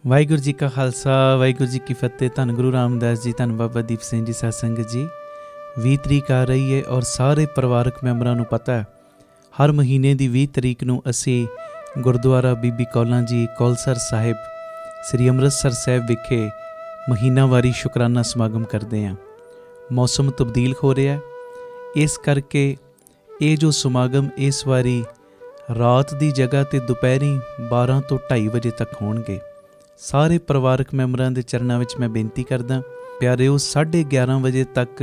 ਵਾਹਿਗੁਰੂ ਜੀ ਕਾ ਖਾਲਸਾ ਵਾਹਿਗੁਰੂ ਜੀ ਕੀ ਫਤਿਹ। ਧੰਨ ਗੁਰੂ ਰਾਮਦਾਸ ਜੀ, ਧੰਨ ਬਾਬਾ ਦੀਪ ਸਿੰਘ ਜੀ ਸਾਧ ਸੰਗਤ ਜੀ। 20 ਤਰੀਕ ਆ ਰਹੀ ਹੈ ਔਰ ਸਾਰੇ ਪਰਿਵਾਰਕ ਮੈਂਬਰਾਂ ਨੂੰ ਪਤਾ ਹੈ ਹਰ ਮਹੀਨੇ ਦੀ 20 ਤਰੀਕ ਨੂੰ ਅਸੀਂ ਗੁਰਦੁਆਰਾ ਬੀਬੀ ਕੌਲਾਂ ਜੀ ਕੌਲਸਰ ਸਾਹਿਬ ਸ੍ਰੀ ਅੰਮ੍ਰਿਤਸਰ ਸਾਹਿਬ ਵਿਖੇ ਮਹੀਨਾਵਾਰੀ ਸ਼ੁਕਰਾਨਾ ਸਮਾਗਮ ਕਰਦੇ ਹਾਂ। ਮੌਸਮ ਤਬਦੀਲ ਹੋ ਰਿਹਾ, ਇਸ ਕਰਕੇ ਇਹ ਜੋ ਸਮਾਗਮ ਇਸ ਵਾਰੀ ਰਾਤ ਦੀ ਜਗ੍ਹਾ 'ਤੇ ਦੁਪਹਿਰੀ 12 ਤੋਂ 2:30 ਵਜੇ ਤੱਕ ਹੋਣਗੇ। ਸਾਰੇ ਪਰਿਵਾਰਕ ਮੈਂਬਰਾਂ ਦੇ ਚਰਨਾਂ ਵਿੱਚ ਮੈਂ ਬੇਨਤੀ ਕਰਦਾ, ਪਿਆਰਿਓ 11:30 ਵਜੇ ਤੱਕ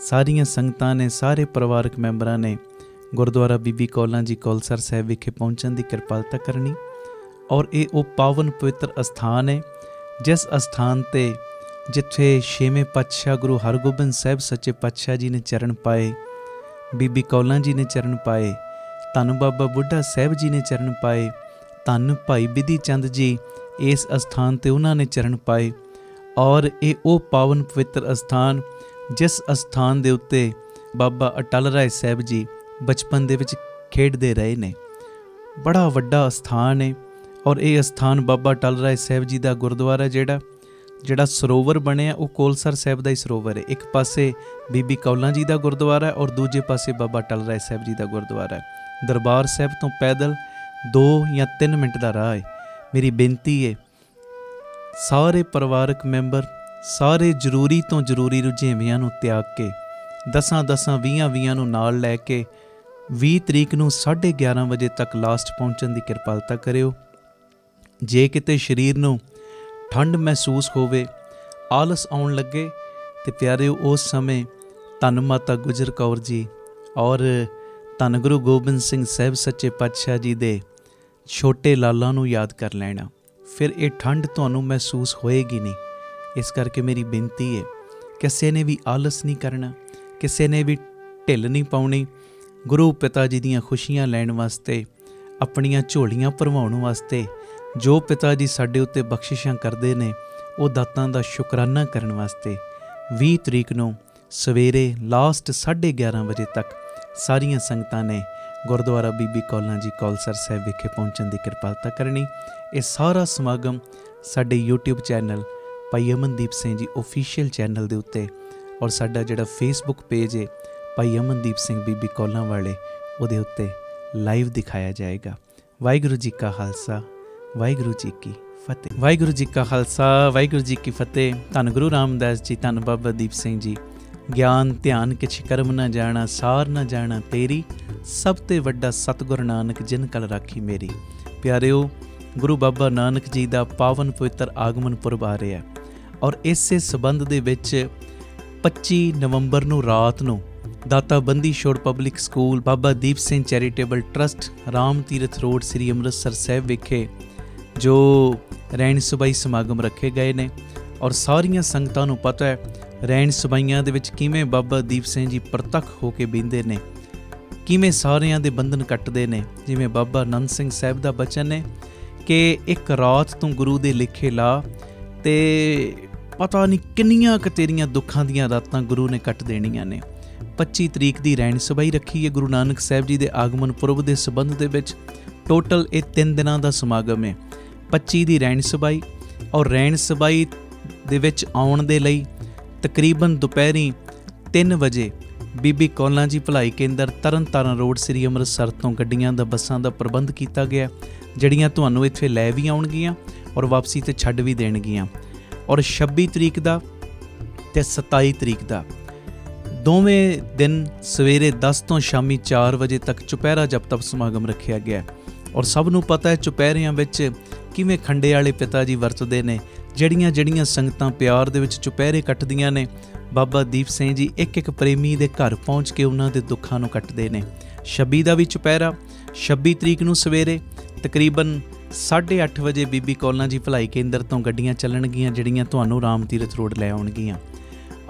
ਸਾਰੀਆਂ ਸੰਗਤਾਂ ਨੇ, ਸਾਰੇ ਪਰਿਵਾਰਕ ਮੈਂਬਰਾਂ ਨੇ ਗੁਰਦੁਆਰਾ ਬੀਬੀ ਕੌਲਾਂ ਜੀ ਕੌਲਸਰ ਸਾਹਿਬ ਵਿਖੇ ਪਹੁੰਚਣ ਦੀ ਕਿਰਪਾਲਤਾ ਕਰਨੀ। ਔਰ ਇਹ ਉਹ ਪਾਵਨ ਪਵਿੱਤਰ ਅਸਥਾਨ ਹੈ ਜਿਸ ਅਸਥਾਨ 'ਤੇ ਜਿੱਥੇ 6ਵੇਂ ਪਾਤਸ਼ਾਹ ਗੁਰੂ ਹਰਗੋਬਿੰਦ ਸਾਹਿਬ ਸੱਚੇ ਪਾਤਸ਼ਾਹ ਜੀ ਨੇ ਚਰਨ ਪਾਏ, ਬੀਬੀ ਕੌਲਾਂ ਜੀ ਨੇ ਚਰਨ ਪਾਏ, ਧੰਨ ਬਾਬਾ ਬੁੱਢਾ ਸਾਹਿਬ ਜੀ ਨੇ ਚਰਨ ਪਾਏ, ਧੰਨ ਭਾਈ ਬਿਧੀ ਚੰਦ ਜੀ ਇਸ ਅਸਥਾਨ 'ਤੇ ਉਹਨਾਂ ਨੇ ਚਰਨ ਪਾਏ। ਔਰ ਇਹ ਉਹ ਪਾਵਨ ਪਵਿੱਤਰ ਅਸਥਾਨ ਜਿਸ ਅਸਥਾਨ ਦੇ ਉੱਤੇ ਬਾਬਾ ਅਟਲ ਰਾਏ ਸਾਹਿਬ ਜੀ ਬਚਪਨ ਦੇ ਵਿੱਚ ਖੇਡਦੇ ਰਹੇ ਨੇ। ਬੜਾ ਵੱਡਾ ਅਸਥਾਨ ਹੈ ਔਰ ਇਹ ਅਸਥਾਨ ਬਾਬਾ ਅਟਲ ਰਾਏ ਸਾਹਿਬ ਜੀ ਦਾ ਗੁਰਦੁਆਰਾ ਜਿਹੜਾ ਸਰੋਵਰ ਬਣਿਆ ਉਹ ਕੌਲਸਰ ਸਾਹਿਬ ਦਾ ਹੀ ਸਰੋਵਰ ਹੈ। ਇੱਕ ਪਾਸੇ ਬੀਬੀ ਕੌਲਾਂ ਜੀ ਦਾ ਗੁਰਦੁਆਰਾ ਔਰ ਦੂਜੇ ਪਾਸੇ ਬਾਬਾ ਅਟਲ ਰਾਏ ਸਾਹਿਬ ਜੀ ਦਾ ਗੁਰਦੁਆਰਾ ਹੈ। ਦਰਬਾਰ ਸਾਹਿਬ ਤੋਂ ਪੈਦਲ 2 ਜਾਂ 3 ਮਿੰਟ ਦਾ ਰਾਹ ਹੈ। ਮੇਰੀ ਬੇਨਤੀ ਹੈ ਸਾਰੇ ਪਰਿਵਾਰਕ ਮੈਂਬਰ ਸਾਰੇ ਜ਼ਰੂਰੀ ਤੋਂ ਜ਼ਰੂਰੀ ਰੁਝੇਵਿਆਂ ਨੂੰ ਤਿਆਗ ਕੇ 10 20 ਨੂੰ ਨਾਲ ਲੈ ਕੇ 20 ਤਰੀਕ ਨੂੰ 11:30 ਵਜੇ ਤੱਕ ਲਾਸਟ ਪਹੁੰਚਣ ਦੀ ਕਿਰਪਾਲਤਾ ਕਰਿਓ। ਜੇ ਕਿਤੇ ਸਰੀਰ ਨੂੰ ਠੰਡ ਮਹਿਸੂਸ ਹੋਵੇ, ਆਲਸ ਆਉਣ ਲੱਗੇ, ਤੇ ਪਿਆਰਿਓ ਉਸ ਸਮੇਂ ਧੰਨ ਮਾਤਾ ਗੁਜਰ ਕੌਰ ਜੀ ਔਰ ਧੰਨ ਗੁਰੂ ਗੋਬਿੰਦ ਸਿੰਘ ਸਾਹਿਬ ਸੱਚੇ ਪਾਤਸ਼ਾਹ ਜੀ ਦੇ ਛੋਟੇ ਲਾਲਾਂ ਨੂੰ ਯਾਦ ਕਰ ਲੈਣਾ, ਫਿਰ ਇਹ ਠੰਡ ਤੁਹਾਨੂੰ ਮਹਿਸੂਸ ਹੋਏਗੀ ਨਹੀਂ। ਇਸ ਕਰਕੇ ਮੇਰੀ ਬੇਨਤੀ ਹੈ ਕਿਸੇ ਨੇ ਵੀ ਆਲਸ ਨਹੀਂ ਕਰਨਾ, ਕਿਸੇ ਨੇ ਵੀ ਢਿੱਲ ਨਹੀਂ ਪਾਉਣੀ। ਗੁਰੂ ਪਿਤਾ ਜੀ ਦੀਆਂ ਖੁਸ਼ੀਆਂ ਲੈਣ ਵਾਸਤੇ, ਆਪਣੀਆਂ ਝੋਲੀਆਂ ਭਰਵਾਉਣ ਵਾਸਤੇ, ਜੋ ਪਿਤਾ ਜੀ ਸਾਡੇ ਉੱਤੇ ਬਖਸ਼ਿਸ਼ਾਂ ਕਰਦੇ ਨੇ ਉਹ ਦਾਤਾਂ ਦਾ ਸ਼ੁਕਰਾਨਾ ਕਰਨ ਵਾਸਤੇ 20 ਤਰੀਕ ਨੂੰ ਸਵੇਰੇ ਲਾਸਟ 11:30 ਵਜੇ ਤੱਕ ਸਾਰੀਆਂ ਸੰਗਤਾਂ ਨੇ ਗੁਰਦੁਆਰਾ ਬੀਬੀ ਕੌਲਾਂ ਜੀ ਕੌਲਸਰ ਸਾਹਿਬ ਵਿਖੇ ਪਹੁੰਚਣ ਦੀ ਕਿਰਪਾਲਤਾ ਕਰਨੀ। ਇਹ ਸਾਰਾ ਸਮਾਗਮ ਸਾਡੇ YouTube ਚੈਨਲ ਭਾਈ ਅਮਨਦੀਪ ਸਿੰਘ ਜੀ ਓਫੀਸ਼ੀਅਲ ਚੈਨਲ ਦੇ ਉੱਤੇ ਔਰ ਸਾਡਾ ਜਿਹੜਾ ਫੇਸਬੁੱਕ ਪੇਜ ਹੈ ਭਾਈ ਅਮਨਦੀਪ ਸਿੰਘ ਬੀਬੀ ਕੌਲਾਂ ਵਾਲੇ, ਉਹਦੇ ਉੱਤੇ ਲਾਈਵ ਦਿਖਾਇਆ ਜਾਏਗਾ। ਵਾਹਿਗੁਰੂ ਜੀ ਕਾ ਖਾਲਸਾ ਵਾਹਿਗੁਰੂ ਜੀ ਕੀ ਫਤਿਹ। ਵਾਹਿਗੁਰੂ ਜੀ ਕਾ ਖਾਲਸਾ ਵਾਹਿਗੁਰੂ ਜੀ ਕੀ ਫਤਿਹ। ਧੰਨ ਗੁਰੂ ਰਾਮਦਾਸ ਜੀ, ਧੰਨ ਬਾਬਾ ਦੀਪ ਸਿੰਘ ਜੀ। ਗਿਆਨ ਧਿਆਨ ਕਿਛ ਕਰਮ ਨਾ ਜਾਣਾ, ਸਾਰ ਨਾ ਜਾਣਾ ਤੇਰੀ, ਸਭ ਤੇ ਵੱਡਾ ਸਤਿਗੁਰ ਨਾਨਕ ਜਿਨ ਕਲ ਰਾਖੀ ਮੇਰੀ। ਪਿਆਰਿਓ, ਗੁਰੂ ਬਾਬਾ ਨਾਨਕ ਜੀ ਦਾ ਪਾਵਨ ਪਵਿੱਤਰ ਆਗਮਨ ਪੁਰਬ ਆ ਰਿਹਾ ਔਰ ਇਸੇ ਸਬੰਧ ਦੇ ਵਿੱਚ 25 ਨਵੰਬਰ ਨੂੰ ਰਾਤ ਨੂੰ ਦਾਤਾ Bandi Chhor public school Baba Deep Singh charitable trust Ram Tirath road ਸ੍ਰੀ ਅੰਮ੍ਰਿਤਸਰ ਸਾਹਿਬ ਵਿਖੇ ਜੋ ਰਹਿਣ ਸਬਾਈ ਸਮਾਗਮ ਰੱਖੇ ਗਏ ਨੇ। ਔਰ ਸਾਰੀਆਂ ਸੰਗਤਾਂ ਨੂੰ ਪਤਾ ਹੈ ਰਹਿਣ ਸਬਾਈਆਂ ਦੇ ਵਿੱਚ ਕਿਵੇਂ ਬਾਬਾ ਦੀਪ ਸਿੰਘ ਜੀ ਪ੍ਰਤੱਖ ਹੋ ਕੇ ਬਹਿੰਦੇ ਨੇ, ਕਿਵੇਂ ਸਾਰਿਆਂ ਦੇ ਬੰਧਨ ਕੱਟਦੇ ਨੇ। ਜਿਵੇਂ ਬਾਬਾ ਆਨੰਦ ਸਿੰਘ ਸਾਹਿਬ ਦਾ ਬਚਨ ਹੈ ਕਿ ਇੱਕ ਰਾਤ ਤੂੰ ਗੁਰੂ ਦੇ ਲਿਖੇ ਲਾ ਤੇ ਪਤਾ ਨਹੀਂ ਕਿੰਨੀਆਂ ਕੁ ਤੇਰੀਆਂ ਦੁੱਖਾਂ ਦੀਆਂ ਰਾਤਾਂ ਗੁਰੂ ਨੇ ਕੱਟ ਦੇਣੀਆਂ ਨੇ। 25 ਤਰੀਕ ਦੀ ਰਹਿਣ ਸਬਾਈ ਰੱਖੀ ਹੈ ਗੁਰੂ ਨਾਨਕ ਸਾਹਿਬ ਜੀ ਦੇ ਆਗਮਨ ਪੁਰਬ ਦੇ ਸੰਬੰਧ ਦੇ ਵਿੱਚ। ਟੋਟਲ ਇਹ 3 ਦਿਨਾਂ ਦਾ ਸਮਾਗਮ ਹੈ। 25 ਦੀ ਰਹਿਣ ਸਬਾਈ ਔਰ ਰਹਿਣ ਸਬਾਈ ਦੇ ਵਿੱਚ ਆਉਣ ਦੇ ਲਈ ਤਕਰੀਬਨ ਦੁਪਹਿਰੀ 3 ਵਜੇ ਬੀਬੀ ਕੌਲਾਂ ਜੀ ਭਲਾਈ ਕੇਂਦਰ ਤਰਨਤਾਰਨ ਰੋਡ ਸ੍ਰੀ ਅੰਮ੍ਰਿਤਸਰ ਤੋਂ ਗੱਡੀਆਂ ਦਾ ਬੱਸਾਂ ਦਾ ਪ੍ਰਬੰਧ ਕੀਤਾ ਗਿਆ, ਜਿਹੜੀਆਂ ਤੁਹਾਨੂੰ ਇੱਥੇ ਲੈ ਵੀ ਆਉਣਗੀਆਂ ਔਰ ਵਾਪਸੀ 'ਤੇ ਛੱਡ ਵੀ ਦੇਣਗੀਆਂ। ਔਰ 26 ਤਰੀਕ ਦਾ ਅਤੇ 27 ਤਰੀਕ ਦਾ ਦੋਵੇਂ ਦਿਨ ਸਵੇਰੇ 10 ਤੋਂ ਸ਼ਾਮੀ 4 ਵਜੇ ਤੱਕ ਚੁਪਹਿਰਾ ਜਪ ਤਪ ਸਮਾਗਮ ਰੱਖਿਆ ਗਿਆ। ਔਰ ਸਭ ਨੂੰ ਪਤਾ ਹੈ ਚੁਪਹਿਰਿਆਂ ਵਿੱਚ ਕਿਵੇਂ ਖੰਡੇ ਵਾਲੇ ਪਿਤਾ ਜੀ ਵਰਤਦੇ ਨੇ। ਜਿਹੜੀਆਂ ਸੰਗਤਾਂ ਪਿਆਰ ਦੇ ਵਿੱਚ ਚੁਪਹਿਰੇ ਕੱਟਦੀਆਂ ਨੇ, ਬਾਬਾ ਦੀਪ ਸਿੰਘ ਜੀ ਇੱਕ ਪ੍ਰੇਮੀ ਦੇ ਘਰ ਪਹੁੰਚ ਕੇ ਉਹਨਾਂ ਦੇ ਦੁੱਖਾਂ ਨੂੰ ਕੱਟਦੇ ਨੇ। 26 ਦਾ ਵੀ ਚੁਪਹਿਰਾ 26 ਤਰੀਕ ਨੂੰ ਸਵੇਰੇ ਤਕਰੀਬਨ 8:30 ਵਜੇ ਬੀਬੀ ਕੌਲਾਂ ਜੀ ਭਲਾਈ ਕੇਂਦਰ ਤੋਂ ਗੱਡੀਆਂ ਚੱਲਣਗੀਆਂ, ਜਿਹੜੀਆਂ ਤੁਹਾਨੂੰ ਰਾਮ ਤੀਰਥ ਰੋਡ ਲੈ ਆਉਣਗੀਆਂ।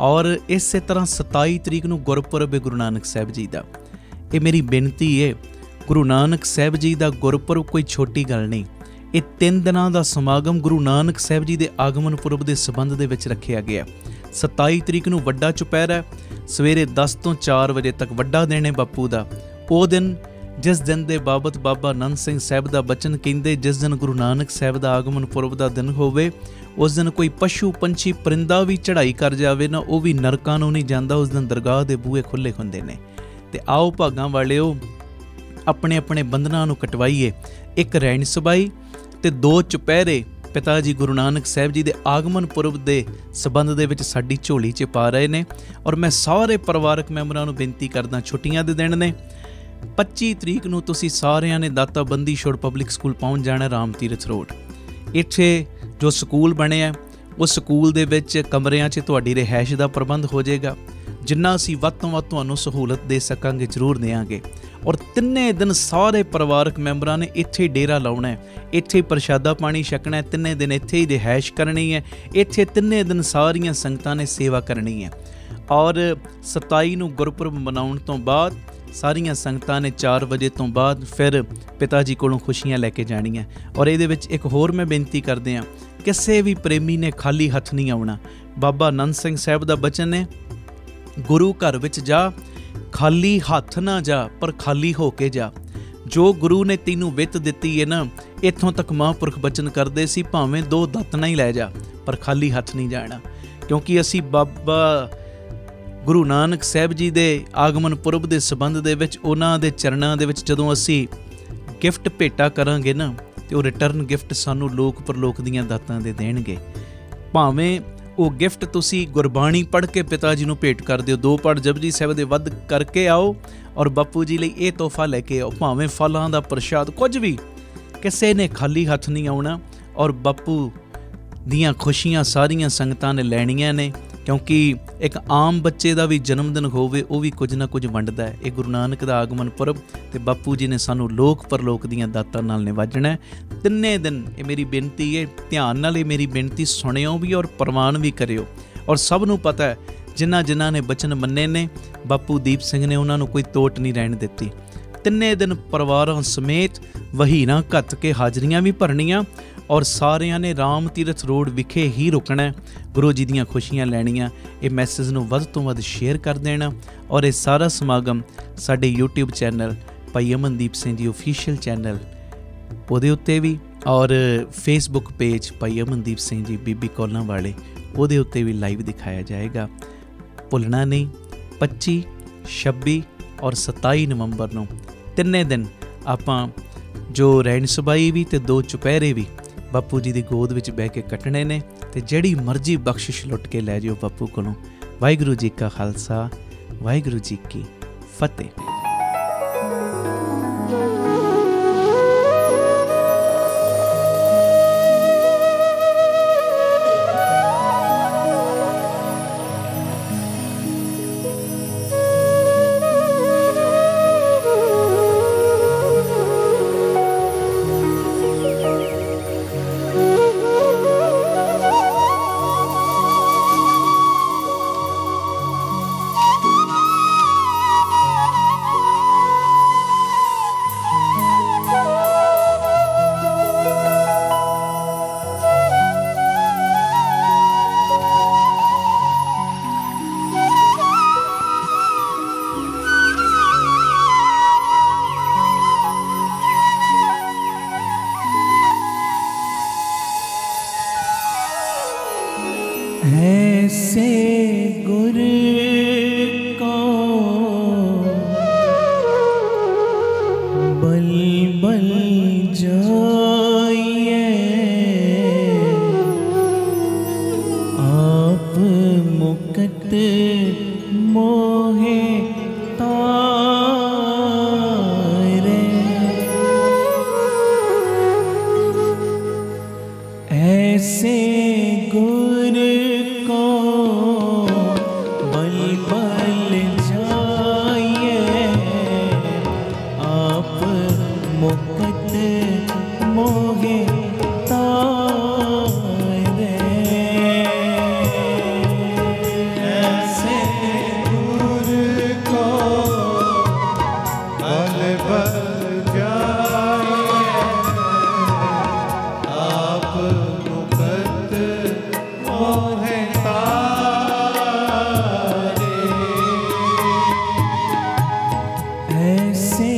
ਔਰ ਇਸੇ ਤਰ੍ਹਾਂ 27 ਤਰੀਕ ਨੂੰ ਗੁਰਪੁਰਬ ਹੈ ਗੁਰੂ ਨਾਨਕ ਸਾਹਿਬ ਜੀ ਦਾ। ਇਹ ਮੇਰੀ ਬੇਨਤੀ ਹੈ, ਗੁਰੂ ਨਾਨਕ ਸਾਹਿਬ ਜੀ ਦਾ ਗੁਰਪੁਰਬ ਕੋਈ ਛੋਟੀ ਗੱਲ ਨਹੀਂ। ਇਹ 3 ਦਿਨਾਂ ਦਾ ਸਮਾਗਮ ਗੁਰੂ ਨਾਨਕ ਸਾਹਿਬ ਜੀ ਦੇ ਆਗਮਨ ਪੁਰਬ ਦੇ ਸੰਬੰਧ ਦੇ ਵਿੱਚ ਰੱਖਿਆ ਗਿਆ। 27 ਤਰੀਕ ਨੂੰ ਵੱਡਾ ਚੁਪਹਿਰਾ ਸਵੇਰੇ 10 ਤੋਂ 4 ਵਜੇ ਤੱਕ ਵੱਡਾ ਦਿਨ ਹੈ ਬਾਪੂ ਦਾ। ਉਹ ਦਿਨ जिस दिन के बाबत बाबा नंद सिंह साहब का बचन कहते, जिस दिन गुरु नानक साहब का आगमन पुरब का दिन होवे, उस दिन कोई पशु पंछी परिंदा भी चढ़ाई कर जाए ना, वो भी नरकां नूं नहीं जाता। उस दिन दरगाह के बूहे खुले होंदे ने। ते आओ भागां वालिओ, अपने अपने बंधनां नूं कटवाइए। एक रैण सबाई ते 2 चुपहरे पिता जी गुरु नानक साहब जी के आगमन पुरब के संबंध दे विच साडी झोली 'च पा रहे ने। और मैं सारे परिवारक मैंबरां नूं बेनती करदा, छुट्टियां दे दिन ने, 25 तरीक नूं तुसीं सारिਆਂ ने दाता बंदी छोड़ पब्लिक स्कूल पहुँच जाना, राम तीरथ रोड। इत्थे जो स्कूल बने आ, उस स्कूल दे विच कमरिਆਂ 'ਚ तुहाडी रिहाइश का प्रबंध हो जाएगा। जिन्ना असीं वध तों वध तुहानूं सहूलत दे सकांगे जरूर देंगे। और 3 दिन सारे परिवारक मैंबरां ने इत्थे ही डेरा लाउणा है, इत्थे ही प्रशादा पानी छकना है, 3 दिन इत्थे ही रिहाइश करनी है, इत्थे 3 दिन सारियां संगतां ने सेवा करनी है। और 27 नूं गुरपुरब मनाउण तो बाद सारियां संगतां ने 4 बजे तो बाद फिर पिता जी कोलों खुशियां लैके जाणियां। और इहदे विच एक होर मैं बेनती करदे हां, किसी भी प्रेमी ने खाली हथ नहीं आउणा। बाबा नंद सिंह साहब दा बचन है, गुरु घर विच जा, खाली हथ ना जा, पर खाली हो के जा। जो गुरु ने तैनूं वित दित्ती है ना, इत्थों तक महापुरख बचन करदे सी, भावें 2 दातना ही लै जा, पर खाली हथ नहीं जाना। क्योंकि असी बाबा गुरु नानक साहब जी दे आगमन पुरब दे संबंध दे विच उन्हां दे चरणां दे विच जदों असी गिफ्ट भेटा करांगे ना, ते वो रिटर्न गिफ्ट सानूं लोक परलोक दीआं दातां दे देणगे। भावें वो गिफ्ट तुसी गुरबाणी पढ़ के पिता जी नूं भेंट कर दिओ, 2 पाठ जपजी साहब दे वध करके आओ और बापू जी लई ये तोहफा लैके आओ। भावें फलां दा प्रशाद, कुछ भी, किसी ने खाली हथ नहीं आउणा। और बापू दीआं खुशियां सारियां संगतां ने लैणियां ने। क्योंकि एक आम बच्चे का भी जन्मदिन होवे, वो भी कुछ ना कुछ वंडदा है। ये गुरु नानक का आगमन पुरब ते बापू जी ने सानू लोक परलोक दीआं दातां नाल निवाजना है। 3 दिन ये मेरी बेनती है, ध्यान नाल ये मेरी बेनती सुणिओ भी और प्रवान भी करिओ। और सब नूं पता है, जिन्हां जिन्हां ने बचन मन्ने ने, बापू दीप सिंह ने उन्हां नूं कोई तोट नहीं रहन दित्ती। 3 दिन परिवारां समेत वहीना घत के हाजरियां भी भरनियां और सारिਆਂ ने राम तीरथ रोड विखे ही रुकना, गुरु जी दीआं खुशियां लैणियां। ये मैसेज नूं वध तो वध शेयर कर देना। और ये सारा समागम साडे यूट्यूब चैनल भाई अमनदीप सिंह जी ऑफिशियल चैनल उहदे उत्ते भी, और फेसबुक पेज भाई अमनदीप सिंह जी बीबी कॉलों वाले, उहदे उत्ते भी लाइव दिखाया जाएगा। भुलना नहीं, 25, 26 और 27 नवंबर नूं 3 दिन आपां जो रैण सबाई भी ते 2 चुपहरे भी बापू जी की गोद विच बह के कटने ने। ते जिहड़ी मर्जी बख्शिश लुट के लै जाओ बापू कोलों। वाहिगुरू जी का खालसा, वाहिगुरू जी की फतेह। ऐसे गुर को बल बल जाइए, आप मुकत मोहे तारे। ऐसे गुर को बल बल जाइए, आप मुकत मोहे तारे। ऐसे गुर को बल बल जाइए, आप मुकत मोहे तारे। ऐसे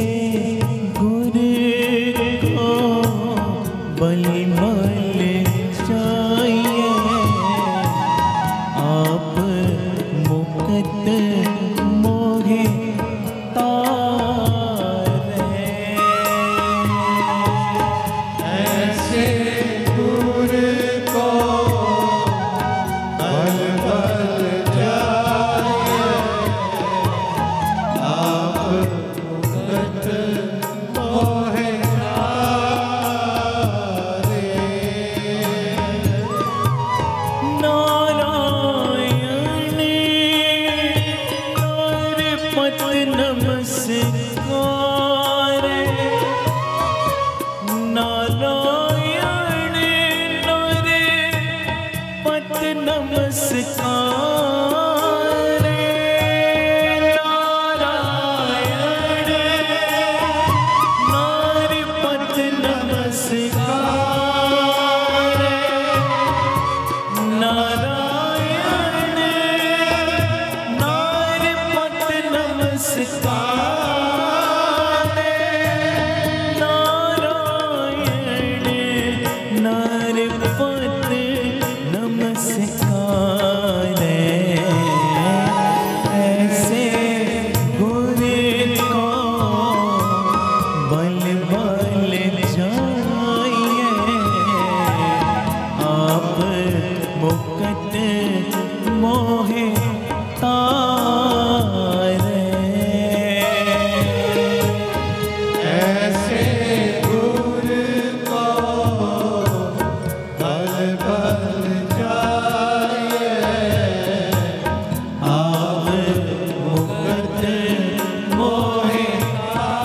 मुकत मोहे तारे। ऐसे गुरु को पल पल जाए, आप मुकत मोहे तारे।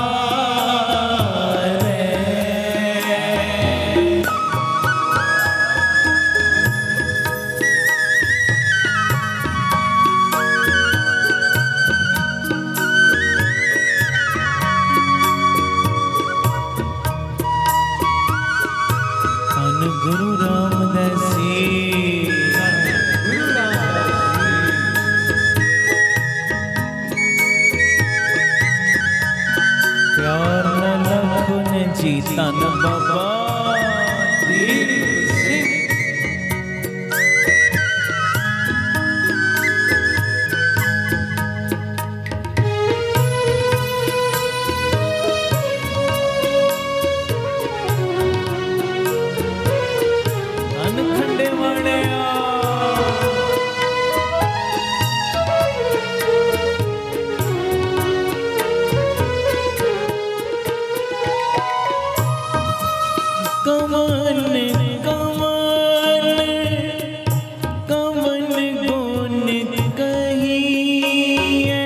धन गुरु रामदास जी, गुरु रामदास प्यार न लखन जी तन बाबा दीप सिंह। धन खंडे वाले कमन कमन कमन गुण कहिए,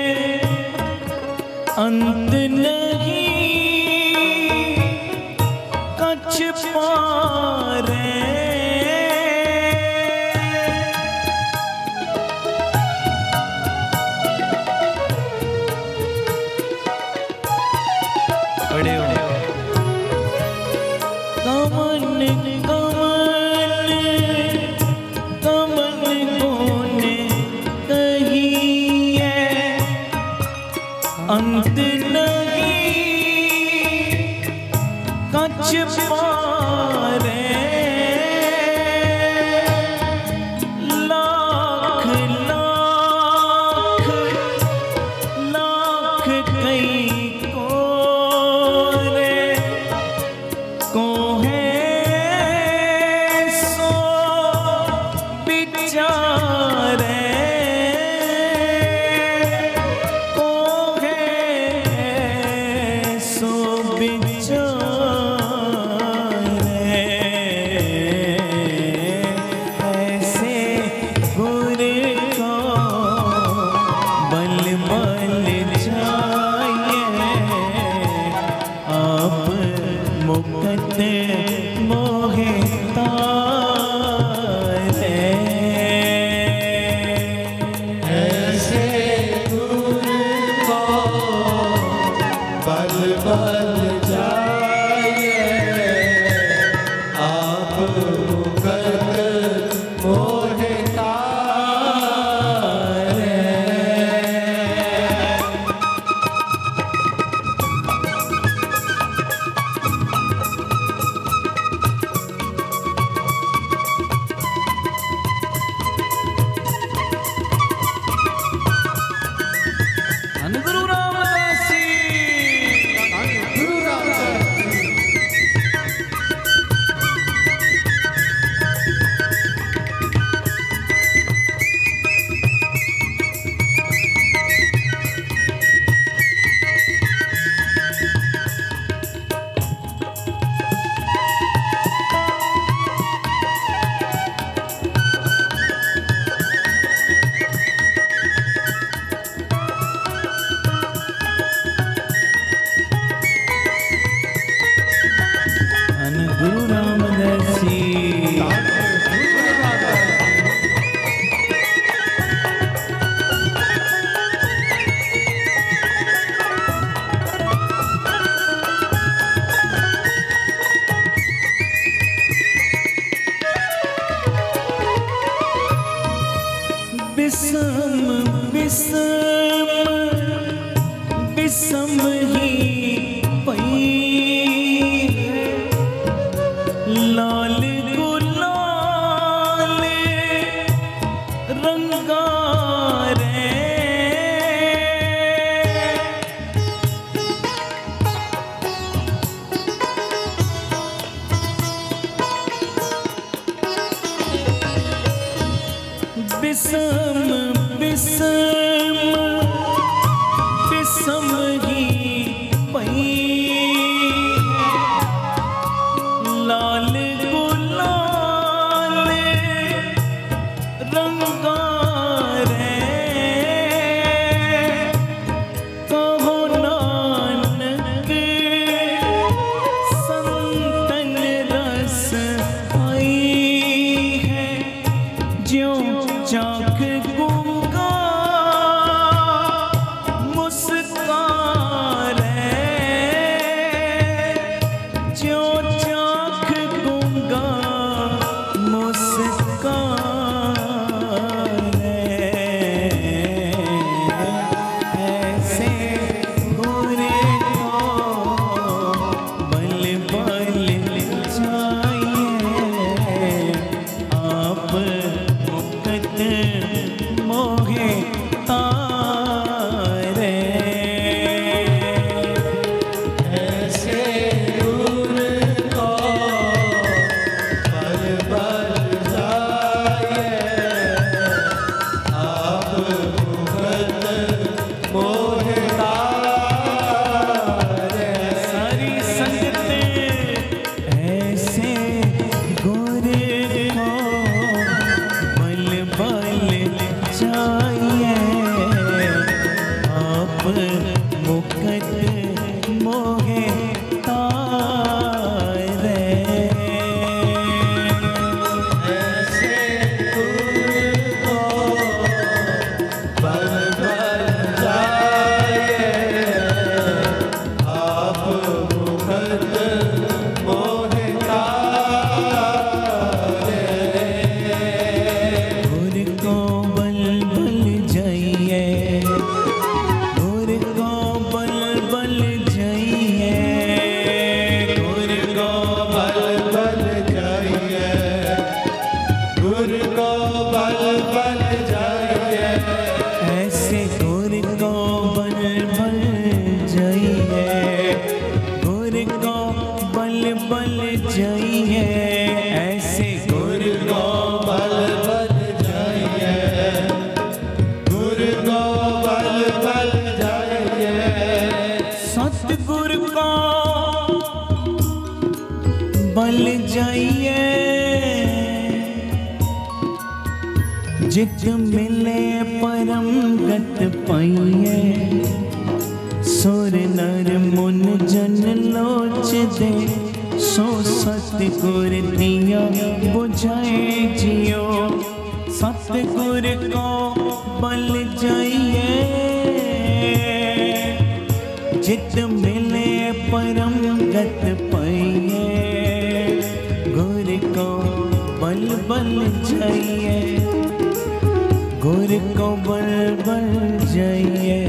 अंत नहीं कछ पारे। बड़े हो कमन कमन कमन गुण कहिए, अंत नहीं कछ पारे। लाख लाख लाख कई कोरे को है सो बिचारे, को है सो बिचारे। ऐसे गुरु को बल बल जाइए, आप मुकत मोहे तारे। ऐसे गुरु को पल पल जाए, आप मुकत मोहे तारे। धन गुरु रामदास जी, गुरु रामदास धन गुरु रामदास जी। बिसम बिसम बिसम ही पई है, लाल गुलाल रंगारे। बिसम बिसम बिसम ही पई लाल गुलाल रंगा रे कहो नानक संतन रस आई है ज्यों चाख गूंगा मुस्कारे ज्यों चाख गूंगा मुस्कारे ऐसे गोरे को बल बल चाहिए आप मुकत मोहे तारे ऐसे दूर को बल बल जाए आप मुकत मोहे तारे सारी संगतें ऐसे गोरे को बल बल चाहिए आप मुकत मोहे तारे ऐसे दूर को बल बल जाए आप मुकत मोहे तारे गुर को बल बल जाइए गुर को बल बल जाइए गुर को बल बल जाइए गुर को बल बल जाइए ऐसे गुर को बल बल जाइए गुर को बल बल जाइए ऐसे गुर को बल बल जाइए गुर को बल बल जाइए सतगुर को बल जाइए जित मिले परम गत पाइए सुर नर मुन जन लोच दे सो सतगुर दिया बुझाए जियो सतगुर को बल जाइए जित मिले परम गत पाइए गुर को बल बल जाइए गुर को बल बल जाइए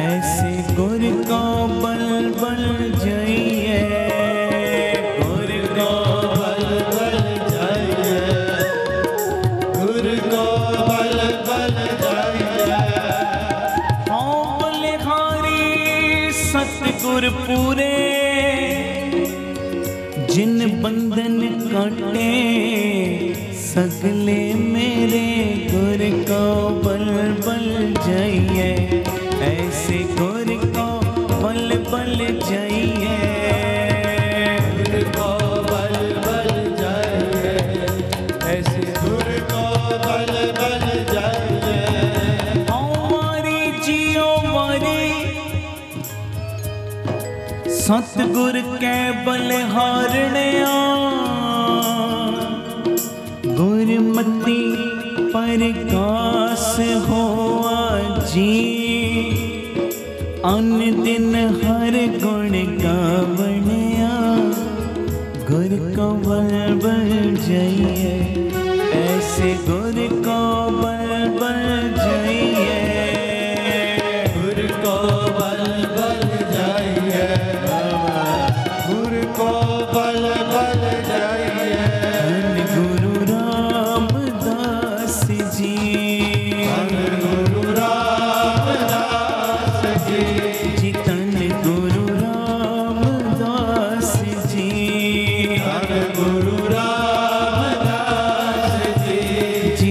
ऐसे गुर को बल बल जाइए गुर को बल बल जाइए गुर को बल बल जाइए हाँ बलिहारी सतगुर पूरे जिन बंधन काटे सगले मेरे गुर को बल बल जाइए ऐसे गुर को बल बल जाइए गुर को बल बल जाइए ऐसे गुर को बल बल जाइए हमारी जियो मारी सतगुर के बलिहारण्या गुरमति प्रकाश होआ जी अन दिन हर गुण गावणिया गुर को बल बल जाइए ऐसे गुर को बल बल जाइए गुर को बल बल जाइए गुर को बल बल जाइए धन गुरु रामदास जी गुरु रामदास जी जी धन गुरु रामदास जी गुरु रामदास जी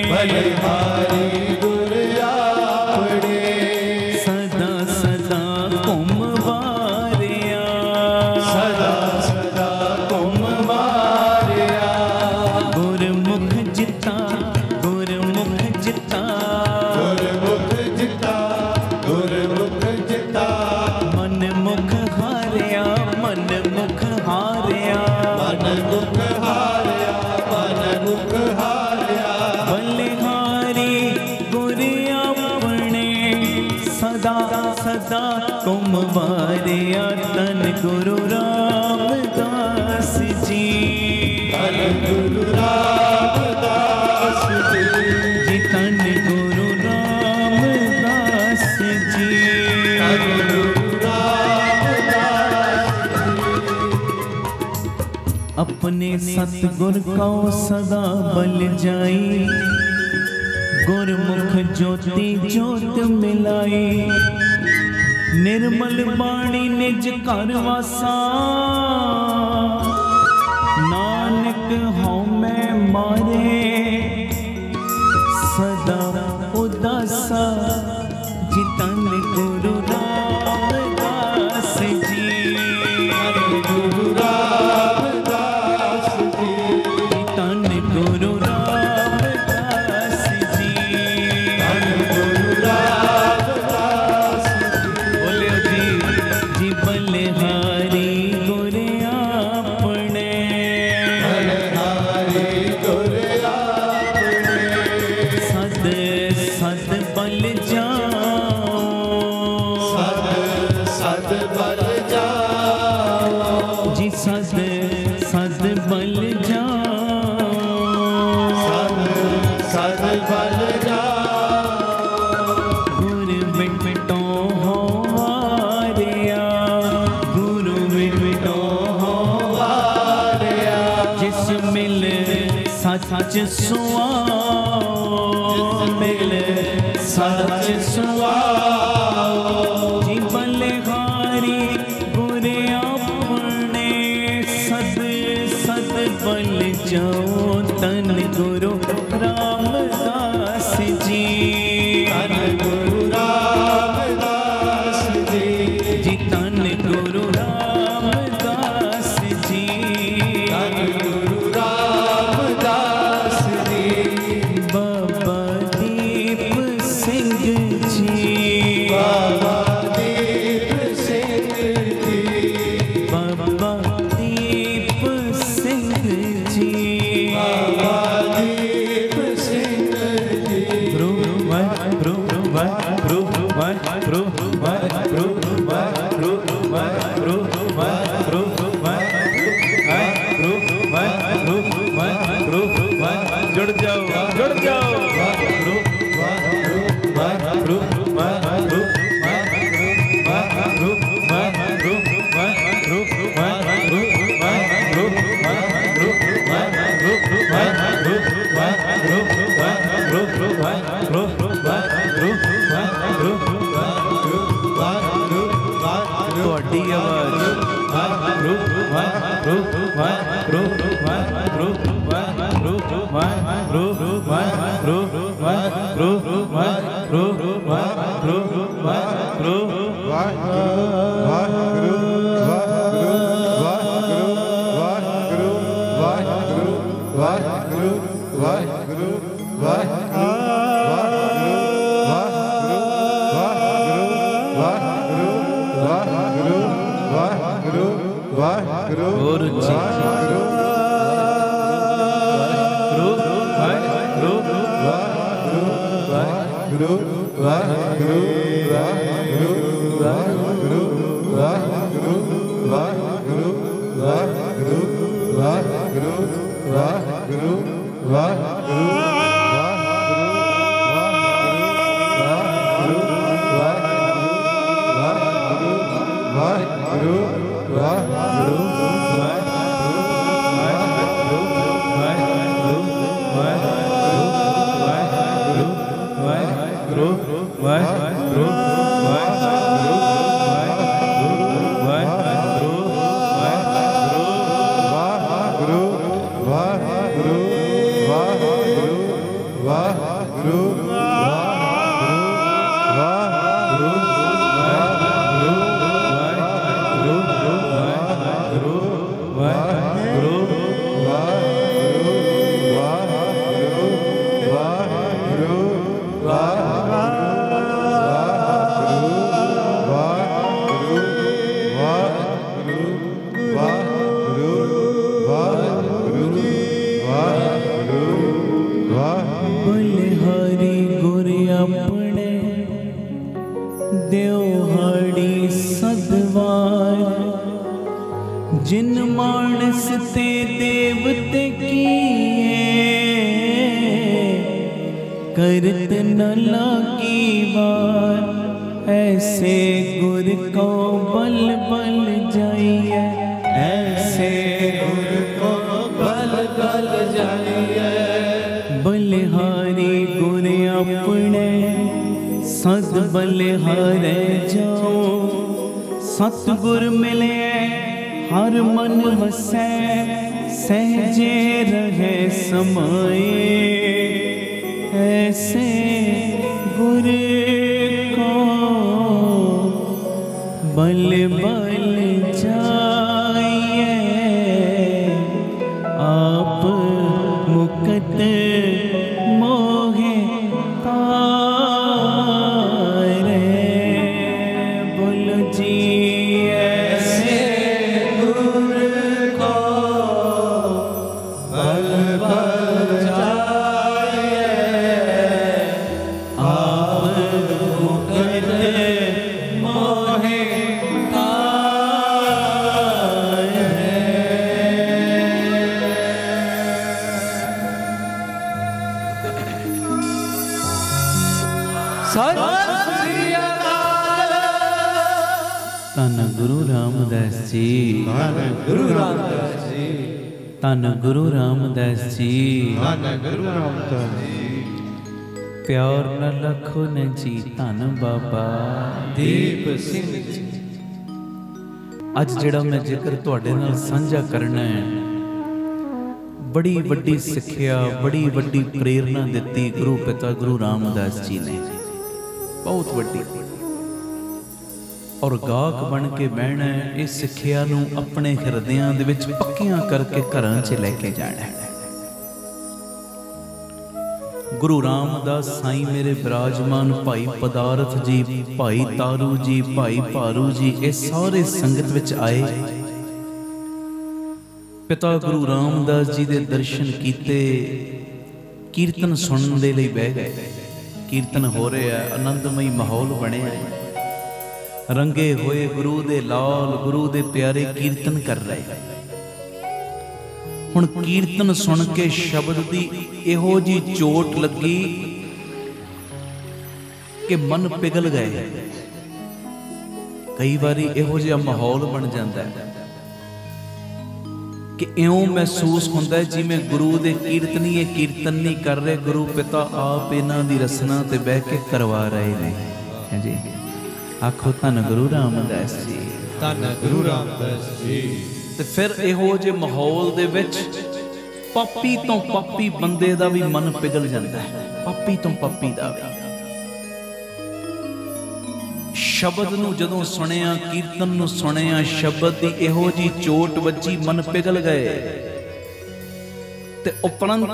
बलिहारी गुर आपने सदा सदा कुमवारिया सदा सदा कुमवारिया गुरमुख जिता गुरमुख जिता गुरमुख जिता गुरमुख जिता मन मुख हारिया मन मुख हारिया मन मुख हारिया मन मुख हारिया बलिहारी गुर अपने सदा सदा कुमवारिया तन गुरु रामदास जी धन गुरु रामदास जी जी तन गुरु रामदास जी धन गुरु रामदास अपने सतगुर को सदा बल जाई गुरमुख ज्योति ज्योत मिलाई निर्मल बाणी निज घर वासा नानक हूँ मैं मारे सदा उदासा जी तन गुरु रामदास जी गुरु रामदास जी तन गुरु रामदास जी धन गुरु रामदास बोलियो जी जी बलिहारी गुर अपने बलिहारी गुर आपने सद सद बल जाओ सद सद बल जाओ जी सद सद बल जाओ सद सद बल जाओ गुरु बिटो हो वारिया गुरु बिटो हो वारिया जिस मिल सच सुआओ मिल सच सुआओ जी बलिहारी गुर अपने सद सद बल जाओ तन गुरु रामदास जी धन गुरु रामदास जी जी तन गुरु रामदास जी धन गुरु रामदास जी बाबा दीप सिंह जी बाबा दीप सिंह जी बाबा दीप सिंह जी बाबा दीप सिंह जी जुड़ जाओ जुड़ जाओ ਤੁਹਾਡੀ वाह बलिहारी गुर अपने देवहाड़ी सदवार जिन मानस ते देवते किए करत न लागी बार ऐसे गुर को बल बल जाइए ऐसे गुर को बल बल जाइए बलिहारी गुर अपने सद बलिहारे जाओ सतगुर मिले हर मन वसै सहजे रहे समाए ऐसे गुर को बल बल जाइए आप मुकत मोहे तारे बोलो जी ऐसे गुर को बल बल जाइए आप मुकत मोहे धन गुरु रामदास जी धन गुरु रामदास जी धन गुरु रामदास जी धन गुरु रामदास जी प्यार न लखो न जी धन बाबा दीप सिंह जी अज जिहड़ा मैं जिक्र तुहाडे नाल साझा करना है बड़ी वड्डी सिक्ख्या बड़ी वड्डी प्रेरणा दित्ती गुरु पिता गुरु रामदास जी ने बहुत वड्डी और गाहक बन के बहना है इस सिक्ख्या नूं अपने हिरदियां दे विच पक्कियां करके घरां च लैके जाना है। गुरु रामदास साईं मेरे विराजमान भाई पदारथ जी भाई तारू जी भाई भारू जी ये सारे संगत विच आए पिता गुरु रामदास जी दे दर्शन कीते कीर्तन सुनने दे लई बह गए कीर्तन हो रहा है आनंदमई माहौल बने रंगे हुए गुरु दे लाल गुरु दे प्यारे कीर्तन कर रहे हुण कीर्तन सुन के शब्द दी इहो जी चोट लगी कि मन पिघल गए। कई बारी इहो जिहा माहौल बन जाता है कि इउं महसूस होंदा है जिवें गुरु दे कीर्तनी ये कीर्तन नहीं कर रहे गुरु पिता आप इन्हां दी रसना ते बह के करवा रहे ने है जी। आखो धन गुरु रामदास जी धन गुरु रामदास जी। ते फिर इहो जे माहौल दे विच पापी तो पापी बंदे दा भी मन पिघल जाता है पापी तो पापी दा भी शब्द नूं जदों सुनिया कीर्तन नूं सुनिया शब्द दी इहो जी चोट वज्जी मन पिघल गए ते उपरंत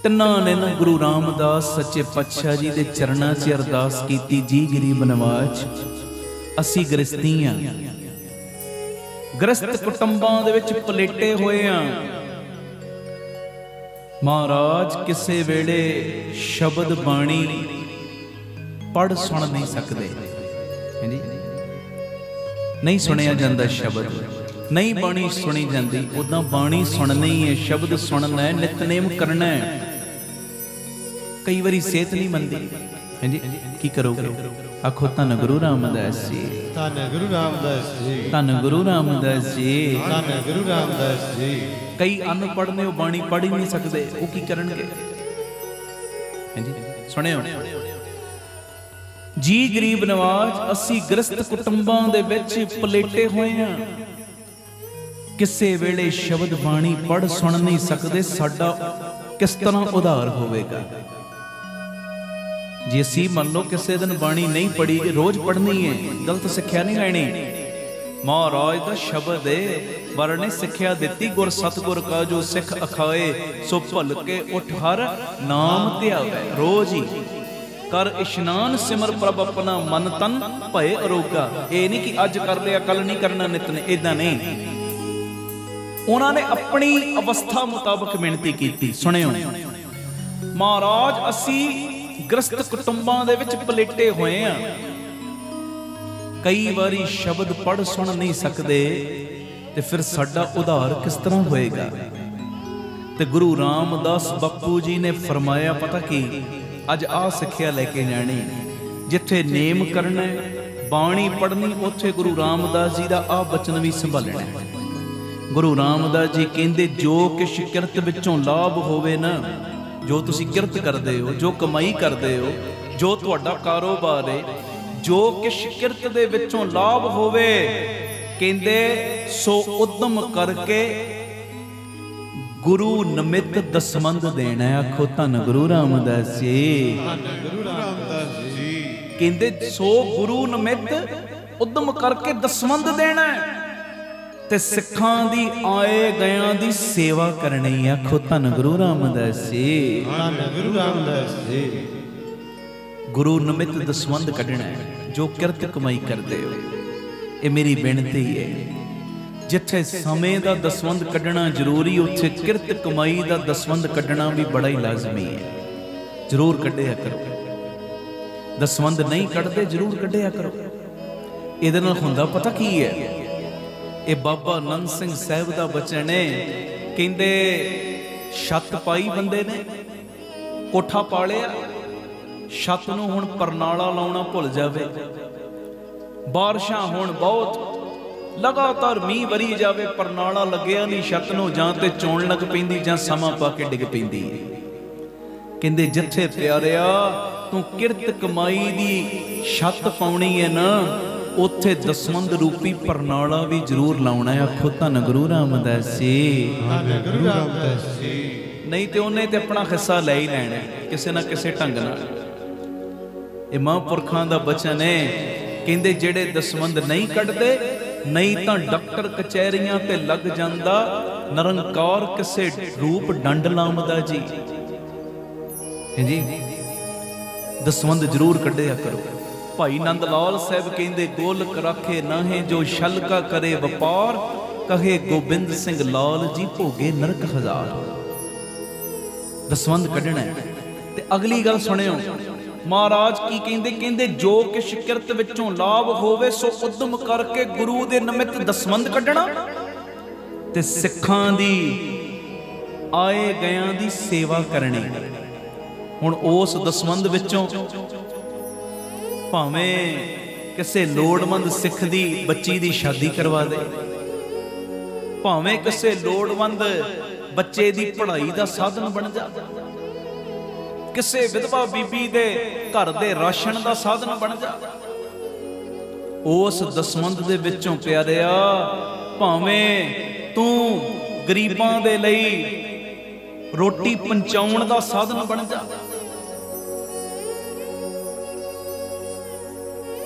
तिन्हां ने ना गुरु रामदास सच्चे पातशाह जी दे चरणां 'च अरदास कीती जी गरीब नवाज असी गृहस्थी हां गृहस्थ कुटुंबां दे विच पलेटे होए हां महाराज किसे वेले शब्द बाणी पढ़ सुन नहीं सकते है जी नहीं सुनिया जाता शब्द नहीं बाणी सुनी जाती उदा बाणी सुननी है शब्द सुनना है नितनेम करना है कई बारी सेहत नहीं मनती है जी की करोगे आखो धन गुरु रामदास जी धन गुरु रामदास जी धन गुरु रामदास जी धन गुरु रामदास जी। कई अनपढ़ ने बाणी पढ़ ही नहीं सकते वो की करनगे है जी सुनियो जी गरीब नवाज असी गृहस्थ कुटुंबां दे विच पलेटे होए हां किसे वेले शब्द बाणी पढ़ सुन नहीं सकते साडा किस तरह उधार होवेगा। जे असी मान लो किसी दिन बाणी नहीं पढ़ी, रोज पढ़नी है, गलत सिक्ख्या नहीं लैनी। महाराज का शब्द है, वर ने सिक्ख्या दिती, गुर सतगुर का जो सिख अखाए, सो भल के उठ हर नाम ध्यावे। रोज ही कर इशनान सिमर प्रभ अपना मन तन भय अरोगा। ये नहीं कि अज कर लिया कल नहीं करना, नित ने इदा नहीं। उन्होंने अपनी अवस्था मुताबक मिहनती की। सुनियो महाराज, असी ग्रस्त कुटुंबां दे विच पलेटे होए हैं, कई बारी शब्द पढ़ सुन नहीं सकते, ते फिर साडा उधार किस तरह होएगा। ते गुरु रामदास बापू जी ने फरमाया, पता की अज आ सिक्ख्या लेके जानी, जिथे नेम करना बाणी पढ़नी, उत्थे गुरु रामदास जी का आ बचन भी संभालना। गुरु रामदास जी कहते, जो किश किरत विचों लाभ होवे ना, जो तुसी किरत करते हो, जो कमाई करते हो, जो तुहाडा कारोबार है, जो किश किरत दे विचों लाभ होवे, कहते सो उद्यम करके गुरु नमित दसमंद देना। आखो धन गुरु रामदास जी, कहते सो गुरु नमित उद्यम करके दसमंद देना ते सिखां दी आए गयां दी सेवा करनी। आखो धन गुरु रामदास जी, धन गुरु रामदास जी। गुरु नमित दसवंध कढ़ना है, जो किरत कमाई करते हो। ये मेरी बेनती है, जिथे समय का दसवंध कढ़ना जरूरी, उत्थे किरत कमाई का दसवंध कढ़ना भी बड़ा ही लाजमी है। जरूर कढ़िया करो। दसवंध नहीं कढ़ते, जरूर कढ़िया करो। इहदे नाल हुंदा पता की है, ये बाबा नंद सिंह साहब का बचन है। कहते छत पाई बंदे ने, कोठा पा लिया, छत नूं हुण परनाला लाउणा भुल जावे, बारिशां होण बहुत, लगातार मीह वरी जावे, परनाला लग्या नहीं छत नूं, जां ते चोण लग पैंदी जां समा पा के डिग पैंदी। कहते जिथे प्यारिया तू किरत कमाई दी छत पाउणी है ना, उत्थे दसवंध रूपी परनाला भी जरूर लाउणा है। आखो धन गुरु रामदास जी, धन गुरु रामदास जी। नहीं तो उन्हें ते अपना हिस्सा ले ही लैना किसी ना किसी ढंग नाल। ये महापुरखां दा बचन है। कहंदे जेड़े दसवंध नहीं कढ़दे, नहीं तो डॉक्टर कचहरियां ते लग जांदा, निरंकार किसे रूप डंड लामदा जी। जी दसवंध जरूर कढ़िया करो। भाई नंद लाल साहब कहते, गोलक राखे नाहे जो छल का करे वपार, कहे गोबिंद सिंह लाल जी भोगे नरक हजार। दसवंध कढ़ना है। ते अगली गल सुनियो, महाराज की कहते, कहते जो किश किरत विचों लाभ होवे, सो उद्यम करके गुरु दे निमित्त दसवंध कढ़ना ते सिखां दी आए गयां दी सेवा करनी। हुण उस दसवंध विचों भावें किसी लोड़वंद सिख दी बच्ची दी शादी करवा दे, भावें किसी लोड़वंद बच्चे दी पढ़ाई दा साधन बन जा, किसी विधवा बीबी दे घर दे राशन दा साधन बन जा। उस दसवंध दे विचों प्यारिया, भावें तू गरीबां दे लई रोटी पहुंचाउण दा साधन बन जा।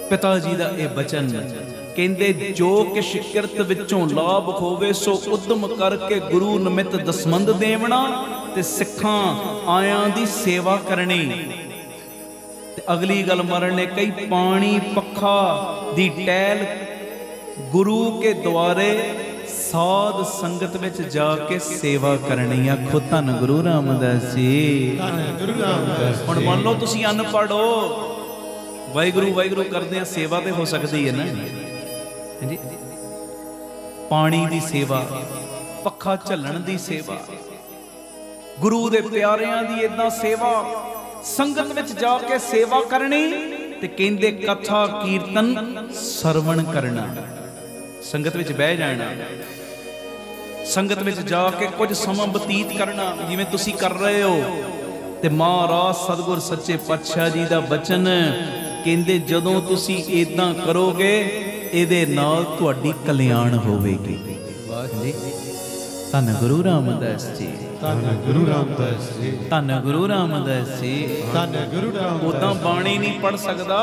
पिता जी का यह बचन कहते, जो किश किरत विचों लाभ होवे, सो उद्यम करके गुरु नमित दसवंध देवना ते सिखां आयां दी सेवा करनी। ते अगली गल मरण ने कई, पानी पखा दी टैल गुरु के द्वारे साध संगत विच जाके सेवा करनी। आखो धन गुरु रामदास जी, धन गुरु रामदास। हुण मान लो तुसीं अनपढ़ हो, वाहिगुरु वाहिगुरु करदे आ, सेवा तो हो सकती है ना जी। पानी दी सेवा, पखा झलण दी सेवा, गुरु दे प्यारियां दी इदां सेवा, संगत विच जाके सेवा करनी। ते कहंदे कथा कीर्तन सरवण करना, संगत विच बह जाना, संगत विच जाके कुछ समा बतीत करना, जिवें तुसीं कर रहे हो। ते महाराज सतगुर सच्चे पातशाह जी दा बचन कहते, जदों तुसी इदां करोगे, इहदे नाल तुहाडी कल्याण होवेगी। ਧੰਨ ਗੁਰੂ ਰਾਮਦਾਸ ਜੀ, ਧੰਨ ਗੁਰੂ ਰਾਮਦਾਸ ਜੀ, ਧੰਨ ਗੁਰੂ ਰਾਮਦਾਸ ਜੀ। ਧੰਨ ਗੁਰੂ ਰਾਮਦਾਸ। ਉਦਾਂ ਬਾਣੀ ਨਹੀਂ ਪੜ ਸਕਦਾ,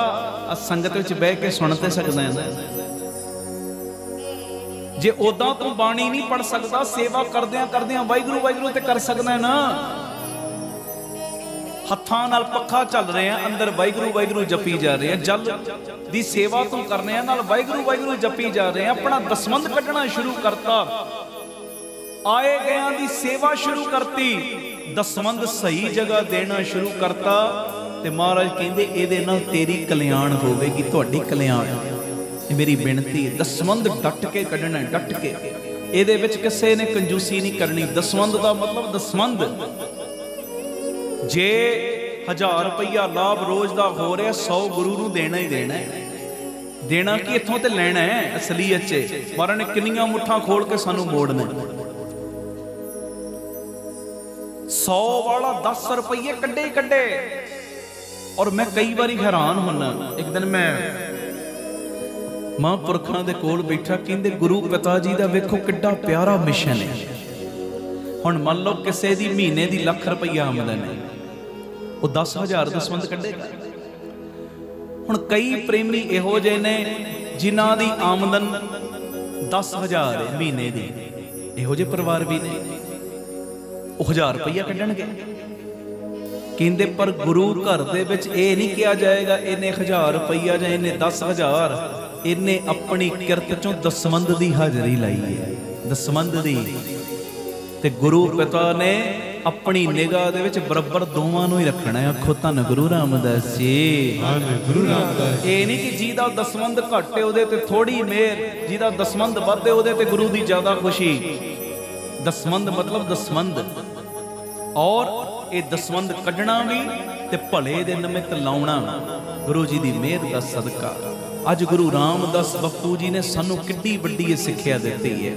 ਆ ਸੰਗਤ ਵਿੱਚ ਬਹਿ ਕੇ ਸੁਣ ਤੇ ਸਕਦਾ ਹੈ। ਜੇ ਉਦਾਂ ਤੂੰ ਬਾਣੀ ਨਹੀਂ ਪੜ ਸਕਦਾ, ਸੇਵਾ ਕਰਦਿਆਂ ਕਰਦਿਆਂ ਵਾਹਿਗੁਰੂ ਵਾਹਿਗੁਰੂ ਤੇ ਕਰ ਸਕਦਾ ਹੈ ਨਾ। ਹੱਥਾਂ ਨਾਲ ਪੱਖਾ ਚੱਲ ਰਿਹਾ, ਅੰਦਰ ਵਾਹਿਗੁਰੂ ਵਾਹਿਗੁਰੂ ਜਪੀ ਜਾ ਰਹੇ ਆ। ਜਲ ਦੀ ਸੇਵਾ ਤੂੰ ਕਰਨੇ ਆ, ਨਾਲ ਵਾਹਿਗੁਰੂ ਵਾਹਿਗੁਰੂ ਜਪੀ ਜਾ ਰਹੇ ਆ। ਆਪਣਾ ਦਸਵੰਧ ਕੱਢਣਾ ਸ਼ੁਰੂ ਕਰਤਾ, ਆਏ ਗਿਆਂ ਦੀ ਸੇਵਾ ਸ਼ੁਰੂ ਕਰਤੀ, ਦਸਵੰਧ ਸਹੀ ਜਗ੍ਹਾ ਦੇਣਾ ਸ਼ੁਰੂ ਕਰਤਾ। ਤੇ ਮਹਾਰਾਜ ਕਹਿੰਦੇ ਇਹਦੇ ਨਾਲ ਤੇਰੀ ਕਲਿਆਣ ਹੋਵੇਗੀ, ਤੁਹਾਡੀ ਕਲਿਆਣ। ਇਹ ਮੇਰੀ ਬੇਨਤੀ ਹੈ, ਦਸਵੰਧ ਡਟ ਕੇ ਕੱਢਣਾ, ਡਟ ਕੇ। ਇਹਦੇ ਵਿੱਚ ਕਿਸੇ ਨੇ ਕੰਜੂਸੀ ਨਹੀਂ ਕਰਨੀ। ਦਸਵੰਧ ਦਾ ਮਤਲਬ ਦਸਵੰਧ, ਜੇ 1000 ਰੁਪਈਆ ਲਾਭ ਰੋਜ਼ ਦਾ ਹੋ ਰਿਹਾ, 100 ਗੁਰੂ ਨੂੰ ਦੇਣਾ ਹੀ ਦੇਣਾ ਹੈ। ਦੇਣਾ ਕੀ ਇੱਥੋਂ ਤੇ ਲੈਣਾ ਹੈ ਅਸਲੀਅਤ 'ਚ। ਮਹਾਰਾਜ ਨੇ ਕਿੰਨੀਆਂ ਮੁੱਠਾਂ ਖੋਲ ਕੇ ਸਾਨੂੰ ਮੋੜਨਾ। 100 ਵਾਲਾ 10 ਰੁਪਈਏ ਕੱਢੇ ਹੀ ਕੱਢੇ। ਔਰ ਮੈਂ ਕਈ ਵਾਰੀ ਹੈਰਾਨ ਹੁੰਨਾ। ਇੱਕ ਦਿਨ ਮੈਂ ਮਹਾਂਪੁਰਖਾਂ ਦੇ ਕੋਲ ਬੈਠਾ, ਕਹਿੰਦੇ ਗੁਰੂ ਪਿਤਾ ਜੀ ਦਾ ਵੇਖੋ ਕਿੱਡਾ ਪਿਆਰਾ ਮਿਸ਼ਨ ਹੈ। ਹੁਣ ਮੰਨ ਲਓ ਕਿਸੇ ਦੀ ਮਹੀਨੇ ਦੀ ਲੱਖ ਰੁਪਈਆ ਆਮਦਨ ਹੈ, ਉਹ 10,000 ਦਸਵੰਧ ਕੱਢੇਗਾ। ਹੁਣ ਕਈ ਪ੍ਰੇਮੀ ਇਹੋ ਜਿਹੇ ਨੇ ਜਿਨ੍ਹਾਂ ਦੀ ਆਮਦਨ 10,000 ਹੈ ਮਹੀਨੇ ਦੀ, ਇਹੋ ਜਿਹੇ ਪਰਿਵਾਰ ਵੀ ਨੇ, ਉਹ 1000 ਰੁਪਈਆ ਕੱਢਣਗੇ। ਕਹਿੰਦੇ ਪਰ ਗੁਰੂ ਘਰ ਦੇ ਵਿੱਚ ਇਹ ਨਹੀਂ ਕਿਹਾ ਜਾਏਗਾ ਇਹਨੇ 1000 ਰੁਪਈਆ ਜਾਂ ਇਹਨੇ 10,000, ਇਹਨੇ ਆਪਣੀ ਕਿਰਤ ਚੋਂ ਦਸਵੰਧ ਦੀ ਹਾਜ਼ਰੀ ਲਾਈ ਹੈ, ਦਸਵੰਧ ਦੀ। ਤੇ ਗੁਰੂ ਪਿਤਾ ਨੇ ਆਪਣੀ ਨਿਗਾਹ ਦੇ ਵਿੱਚ ਬਰਾਬਰ ਦੋਵਾਂ ਨੂੰ ਹੀ ਰੱਖਣਾ ਹੈ। ਆਖੋ ਧੰਨ ਗੁਰੂ ਰਾਮਦਾਸ ਜੀ, ਧੰਨ ਗੁਰੂ ਰਾਮਦਾਸ। ਇਹ ਨਹੀਂ ਕਿ ਜਿਹਦਾ ਦਸਵੰਧ ਘੱਟ ਹੈ ਉਹਦੇ ਤੇ ਥੋੜੀ ਮਿਹਰ, ਜਿਹਦਾ ਦਸਵੰਧ ਵੱਧ ਹੈ ਉਹਦੇ ਤੇ ਗੁਰੂ ਦੀ ਜ਼ਿਆਦਾ ਖੁਸ਼ੀ। ਦਸਵੰਧ ਮਤਲਬ ਦਸਵੰਧ, ਔਰ ਇਹ ਦਸਵੰਧ ਕੱਢਣਾ ਵੀ ਤੇ ਭਲੇ ਦੇ ਨਿਮਿਤ ਲਾਉਣਾ ਗੁਰੂ ਜੀ ਦੀ ਮਿਹਰ ਦਾ ਸਦਕਾ। ਅੱਜ ਗੁਰੂ ਰਾਮਦਾਸ ਬਾਪੂ ਜੀ ਨੇ ਸਾਨੂੰ ਕਿੱਡੀ ਵੱਡੀ ਇਹ ਸਿੱਖਿਆ ਦਿੱਤੀ ਹੈ।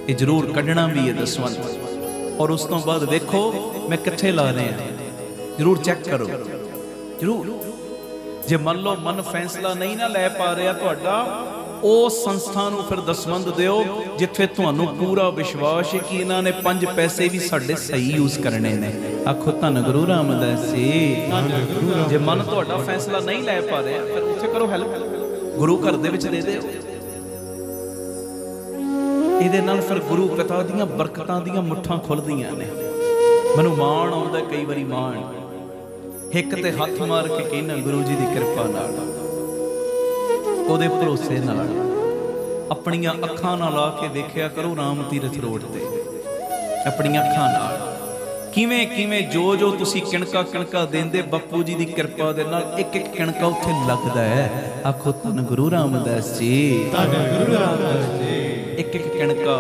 ਇਹ ਜ਼ਰੂਰ ਕੱਢਣਾ ਵੀ ਹੈ ਦਸਵੰਧ। ਔਰ ਉਸ ਤੋਂ ਬਾਅਦ ਵੇਖੋ ਮੈਂ ਕਿੱਥੇ ਲਾ ਰਿਹਾ, ਜ਼ਰੂਰ ਚੈੱਕ ਕਰੋ ਜ਼ਰੂਰ। ਜੇ ਮੰਨ ਲਓ ਮਨ ਫੈਸਲਾ ਨਹੀਂ ਨਾ ਲੈ ਪਾ ਰਿਹਾ ਤੁਹਾਡਾ, ਉਸ ਸੰਸਥਾ ਨੂੰ ਫਿਰ ਦਸਵੰਧ ਦਿਓ ਜਿੱਥੇ ਤੁਹਾਨੂੰ ਪੂਰਾ ਵਿਸ਼ਵਾਸ ਹੈ ਕਿ ਇਹਨਾਂ ਨੇ 5 ਪੈਸੇ ਵੀ ਸਾਡੇ ਸਹੀ ਯੂਜ਼ ਕਰਨੇ ਨੇ। ਆਖੋ ਧੰਨ ਗੁਰੂ ਰਾਮਦਾਸ ਜੀ। ਜੇ ਮਨ ਤੁਹਾਡਾ ਫੈਸਲਾ ਨਹੀਂ ਲੈ ਪਾ ਰਿਹਾ, ਫਿਰ ਉੱਥੇ ਕਰੋ ਹੈਲਪ, ਗੁਰੂ ਘਰ ਦੇ ਵਿੱਚ ਦੇ ਦਿਓ। ਇਹਦੇ ਨਾਲ ਫਿਰ ਗੁਰੂ ਪਿਤਾ ਦੀਆਂ ਬਰਕਤਾਂ ਦੀਆਂ ਮੁੱਠਾਂ ਖੁੱਲਦੀਆਂ ਨੇ। ਮੈਨੂੰ ਮਾਣ ਆਉਂਦਾ ਕਈ ਵਾਰੀ, ਮਾਣ ਹਿੱਕ ਤੇ ਹੱਥ ਮਾਰ ਕੇ ਕਹਿਣਾ ਗੁਰੂ ਜੀ ਦੀ ਕਿਰਪਾ ਨਾਲ, ਉਹਦੇ ਭਰੋਸੇ ਨਾਲ। ਆਪਣੀਆਂ ਅੱਖਾਂ ਨਾਲ ਆ ਕੇ ਵੇਖਿਆ ਕਰੋ ਰਾਮ ਤੀਰਥ ਰੋਡ ਤੇ, ਆਪਣੀਆਂ ਅੱਖਾਂ ਨਾਲ ਕਿਵੇਂ ਕਿਵੇਂ ਜੋ ਜੋ ਤੁਸੀਂ ਕਿਣਕਾ ਕਿਣਕਾ ਦਿੰਦੇ ਬਾਪੂ ਜੀ ਦੀ ਕਿਰਪਾ ਦੇ ਨਾਲ ਇੱਕ ਇੱਕ ਕਿਣਕਾ ਉੱਥੇ ਲੱਗਦਾ ਹੈ। ਆਖੋ ਧੰਨ ਗੁਰੂ ਰਾਮਦਾਸ ਜੀ, ਧੰਨ ਗੁਰੂ ਰਾਮਦਾਸ ਜੀ। ਇੱਕ ਇੱਕ ਕਿਣਕਾ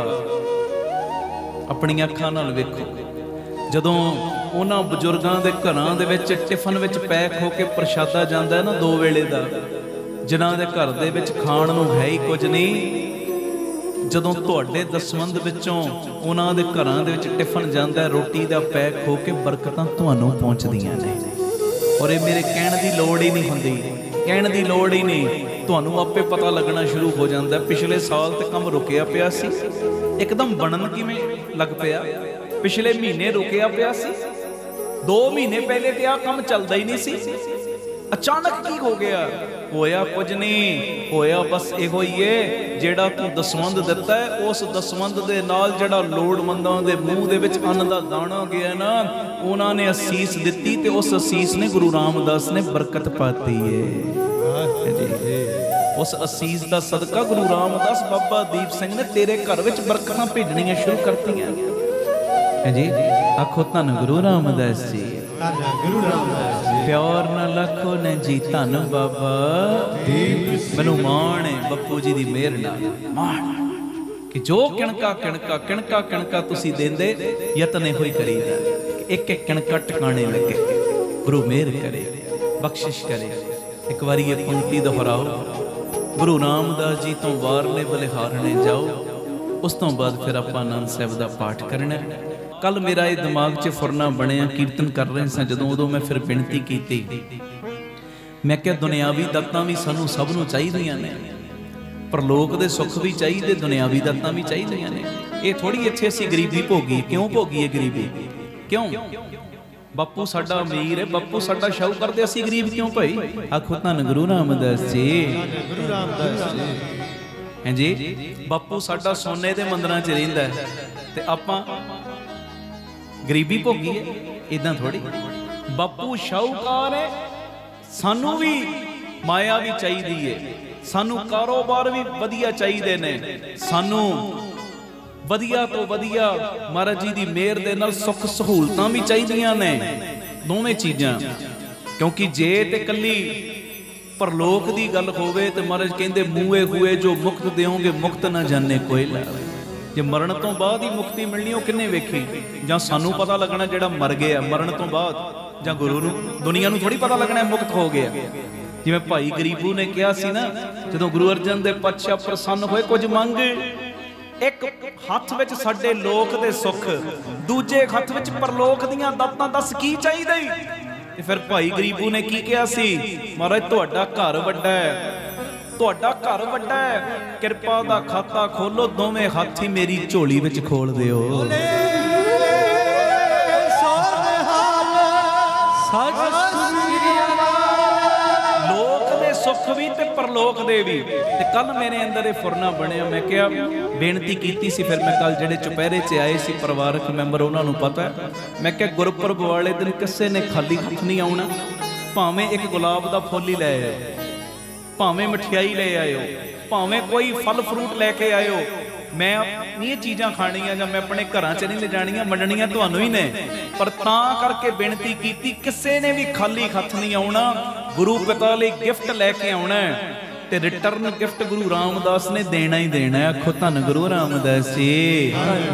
ਆਪਣੀਆਂ ਅੱਖਾਂ ਨਾਲ ਵੇਖੋ। ਜਦੋਂ ਉਹਨਾਂ ਬਜ਼ੁਰਗਾਂ ਦੇ ਘਰਾਂ ਦੇ ਵਿੱਚ ਟਿਫਨ ਵਿੱਚ ਪੈਕ ਹੋ ਕੇ ਪ੍ਰਸ਼ਾਦਾ ਜਾਂਦਾ ਨਾ 2 ਵੇਲੇ ਦਾ, ਜਿਨ੍ਹਾਂ ਦੇ ਘਰ ਦੇ ਵਿੱਚ ਖਾਣ ਨੂੰ ਹੈ ਹੀ ਕੁਝ ਨਹੀਂ, ਜਦੋਂ ਤੁਹਾਡੇ ਦਸਵੰਧ ਵਿੱਚੋਂ ਉਹਨਾਂ ਦੇ ਘਰਾਂ ਦੇ ਵਿੱਚ ਟਿਫਨ ਜਾਂਦਾ, ਰੋਟੀ ਦਾ ਪੈਕ ਹੋ ਕੇ ਬਰਕਤਾਂ ਤੁਹਾਨੂੰ ਪਹੁੰਚਦੀਆਂ ਨੇ। ਔਰ ਇਹ ਮੇਰੇ ਕਹਿਣ ਦੀ ਲੋੜ ਹੀ ਨਹੀਂ ਹੁੰਦੀ, ਕਹਿਣ ਦੀ ਲੋੜ ਹੀ ਨਹੀਂ, ਤੁਹਾਨੂੰ ਆਪੇ ਪਤਾ ਲੱਗਣਾ ਸ਼ੁਰੂ ਹੋ ਜਾਂਦਾ। ਪਿਛਲੇ ਸਾਲ ਤੇ ਕੰਮ ਰੁਕਿਆ ਪਿਆ ਸੀ, ਇੱਕਦਮ ਬਣਨ ਕਿਵੇਂ ਲੱਗ ਪਿਆ। ਪਿਛਲੇ ਮਹੀਨੇ ਰੁਕਿਆ ਪਿਆ ਸੀ, 2 ਮਹੀਨੇ ਪਹਿਲੇ ਤੇ ਆਹ ਕੰਮ ਚੱਲਦਾ ਹੀ ਨਹੀਂ ਸੀ। ਅਚਾਨਕ ਕੀ ਹੋ ਗਿਆ? ਹੋਇਆ ਕੁਝ ਨਹੀਂ, ਹੋਇਆ ਬਸ ਇਹੋ ਹੀ ਏ, ਜਿਹੜਾ ਤੂੰ ਦਸਵੰਧ ਦਿੱਤਾ ਹੈ ਉਸ ਦਸਵੰਧ ਦੇ ਨਾਲ ਜਿਹੜਾ ਲੋੜਵੰਦਾਂ ਦੇ ਮੂੰਹ ਦੇ ਵਿੱਚ ਅੰਨ ਦਾ ਦਾਣਾ ਗਿਆ ਨਾ, ਉਹਨਾਂ ਨੇ ਅਸੀਸ ਦਿੱਤੀ ਤੇ ਉਸ ਅਸੀਸ ਨੇ ਗੁਰੂ ਰਾਮਦਾਸ ਨੇ ਬਰਕਤ ਪਾਤੀ ਏ। ਉਸ ਅਸੀਸ ਦਾ ਸਦਕਾ ਗੁਰੂ ਰਾਮਦਾਸ ਬਾਬਾ ਦੀਪ ਸਿੰਘ ਨੇ ਤੇਰੇ ਘਰ ਵਿੱਚ ਬਰਕਤਾਂ ਭੇਜਣੀਆਂ ਸ਼ੁਰੂ ਕਰਤੀਆਂ ਜੀ। ਆਖੋ ਧੰਨ ਗੁਰੂ ਰਾਮਦਾਸ ਜੀ, ਧੰਨ ਗੁਰੂ ਰਾਮਦਾਸ ਜੀ। ਪਿਆਰ ਨਾਲ ਲੱਖੋ ਨੇ ਜੀ ਧੰਨ ਬਾਬਾ ਦੀਪ। ਮੈਨੂੰ ਮਾਣ ਹੈ ਬੱਪੂ ਜੀ ਦੀ ਮਿਹਰ ਨਾਲ, ਮਾਣ ਕਿ ਜੋ ਕਿਣਕਾ ਕਿਣਕਾ ਕਿਣਕਾ ਕਿਣਕਾ ਤੁਸੀਂ ਦਿੰਦੇ, ਯਤਨ ਇਹੋ ਹੀ ਕਰੀਦਾ ਇੱਕ ਇੱਕ ਕਿਣਕਾ ਟਿਕਾਣੇ ਲੱਗੇ। ਗੁਰੂ ਮਿਹਰ ਕਰੇ, ਬਖਸ਼ਿਸ਼ ਕਰੇ। ਇੱਕ ਵਾਰੀ ਇਹ ਪੰਕਤੀ ਦੁਹਰਾਓ, ਗੁਰੂ ਰਾਮਦਾਸ ਜੀ ਤੋਂ ਵਾਰਨੇ ਬਲਿਹਾਰਨੇ ਜਾਓ। ਉਸ ਤੋਂ ਬਾਅਦ ਫਿਰ ਆਪਾਂ ਆਨੰਦ ਸਾਹਿਬ ਦਾ ਪਾਠ ਕਰਨਾ। ਕੱਲ ਮੇਰਾ ਇਹ ਦਿਮਾਗ 'ਚ ਫੁਰਨਾ ਬਣਿਆ, ਕੀਰਤਨ ਕਰ ਰਹੇ ਸਾਂ ਜਦੋਂ, ਉਦੋਂ ਮੈਂ ਫਿਰ ਬੇਨਤੀ ਕੀਤੀ, ਮੈਂ ਕਿਹਾ ਦੁਨਿਆਵੀ ਦਾਤਾਂ ਵੀ ਸਾਨੂੰ ਸਭ ਨੂੰ ਚਾਹੀਦੀਆਂ ਨੇ, परलोक दे सुख भी चाहिए, दुनियावी दातां भी चाहिए ने। ये थोड़ी इत्थे असीं गरीबी भोगी, क्यों भोगीए गरीबी? क्यों? बापू साडा अमीर है, बापू साडा शाहूकार, ते असीं गरीब क्यों भाई? आखो धन गुरु रामदास जी, गुरु रामदास जी। हैं जी, बापू साडा सोने दे मंदिरां च रहिंदा है ते आपां गरीबी भोगीए? इदां थोड़ी। बापू शाहूकार है, सानू भी माया भी चाहिदी है, सानू कारोबार भी वधिया चाहिए ने, सानू वधिया तो वधिया महाराज जी की मेहर दे नाल सुख सहूलतां भी चाहिए ने, दोवें चीज़ां। क्योंकि जे ते कल्ली परलोक की गल होवे ते महाराज कहंदे मूए हुए जो मुक्त देओगे मुक्त ना जाने कोई लावे। जे मरण तो बाद ही मुक्ति मिलनी वो किन्ने वेखी? जां सानू पता लगना जेड़ा मर गया मरण तो बाद, जां गुरु नूं? दुनिया नूं थोड़ी पता लगना मुक्त हो गया। जिवें भाई गरीबू ने कहा सी ना, जदों गुरु अर्जन देव पातशाह प्रसन्न होए, कुछ मंग, एक हथ विच साडे लोक दे सुख, दूजे हथ विच परलोक दीआं दातां, दस की चाहीदा? ते फिर भाई गरीबू ने की कहा सी? महाराज तुहाडा घर वड्डा है, तुहाडा घर वड्डा है, किरपा दा खाता खोलो, दोवें हथ ही मेरी झोली विच खोल दिओ। सुख भी ते परलोक दे भी। ते कल मेरे अंदर ये फुरना बनया, मैं क्या बेनती कीती सी, फिर मैं कल जेडे चुपहरे च आए सी परिवारक मैंबर उन्होंने पता है, मैं क्या गुरपुरब वाले दिन किसी ने खाली हथ नहीं आउणा, भावें एक गुलाब का फुल ही लै आयो, भावें मठियाई ले आयो, भावें कोई फल फ्रूट लैके आयो, मैं ये चीज़ां खाणियां जां मैं अपने घरां च नहीं ले जाणियां, वंडणियां तुहानूं ही ने। पर तां करके बेनती कीती, किसी ने भी खाली हथ नहीं आउणा, गुरु पिता लई गिफ्ट लैके आउणा ते रिटर्न गिफ्ट गुरु रामदास ने देना ही देना है। आखो धन गुरु रामदास जी,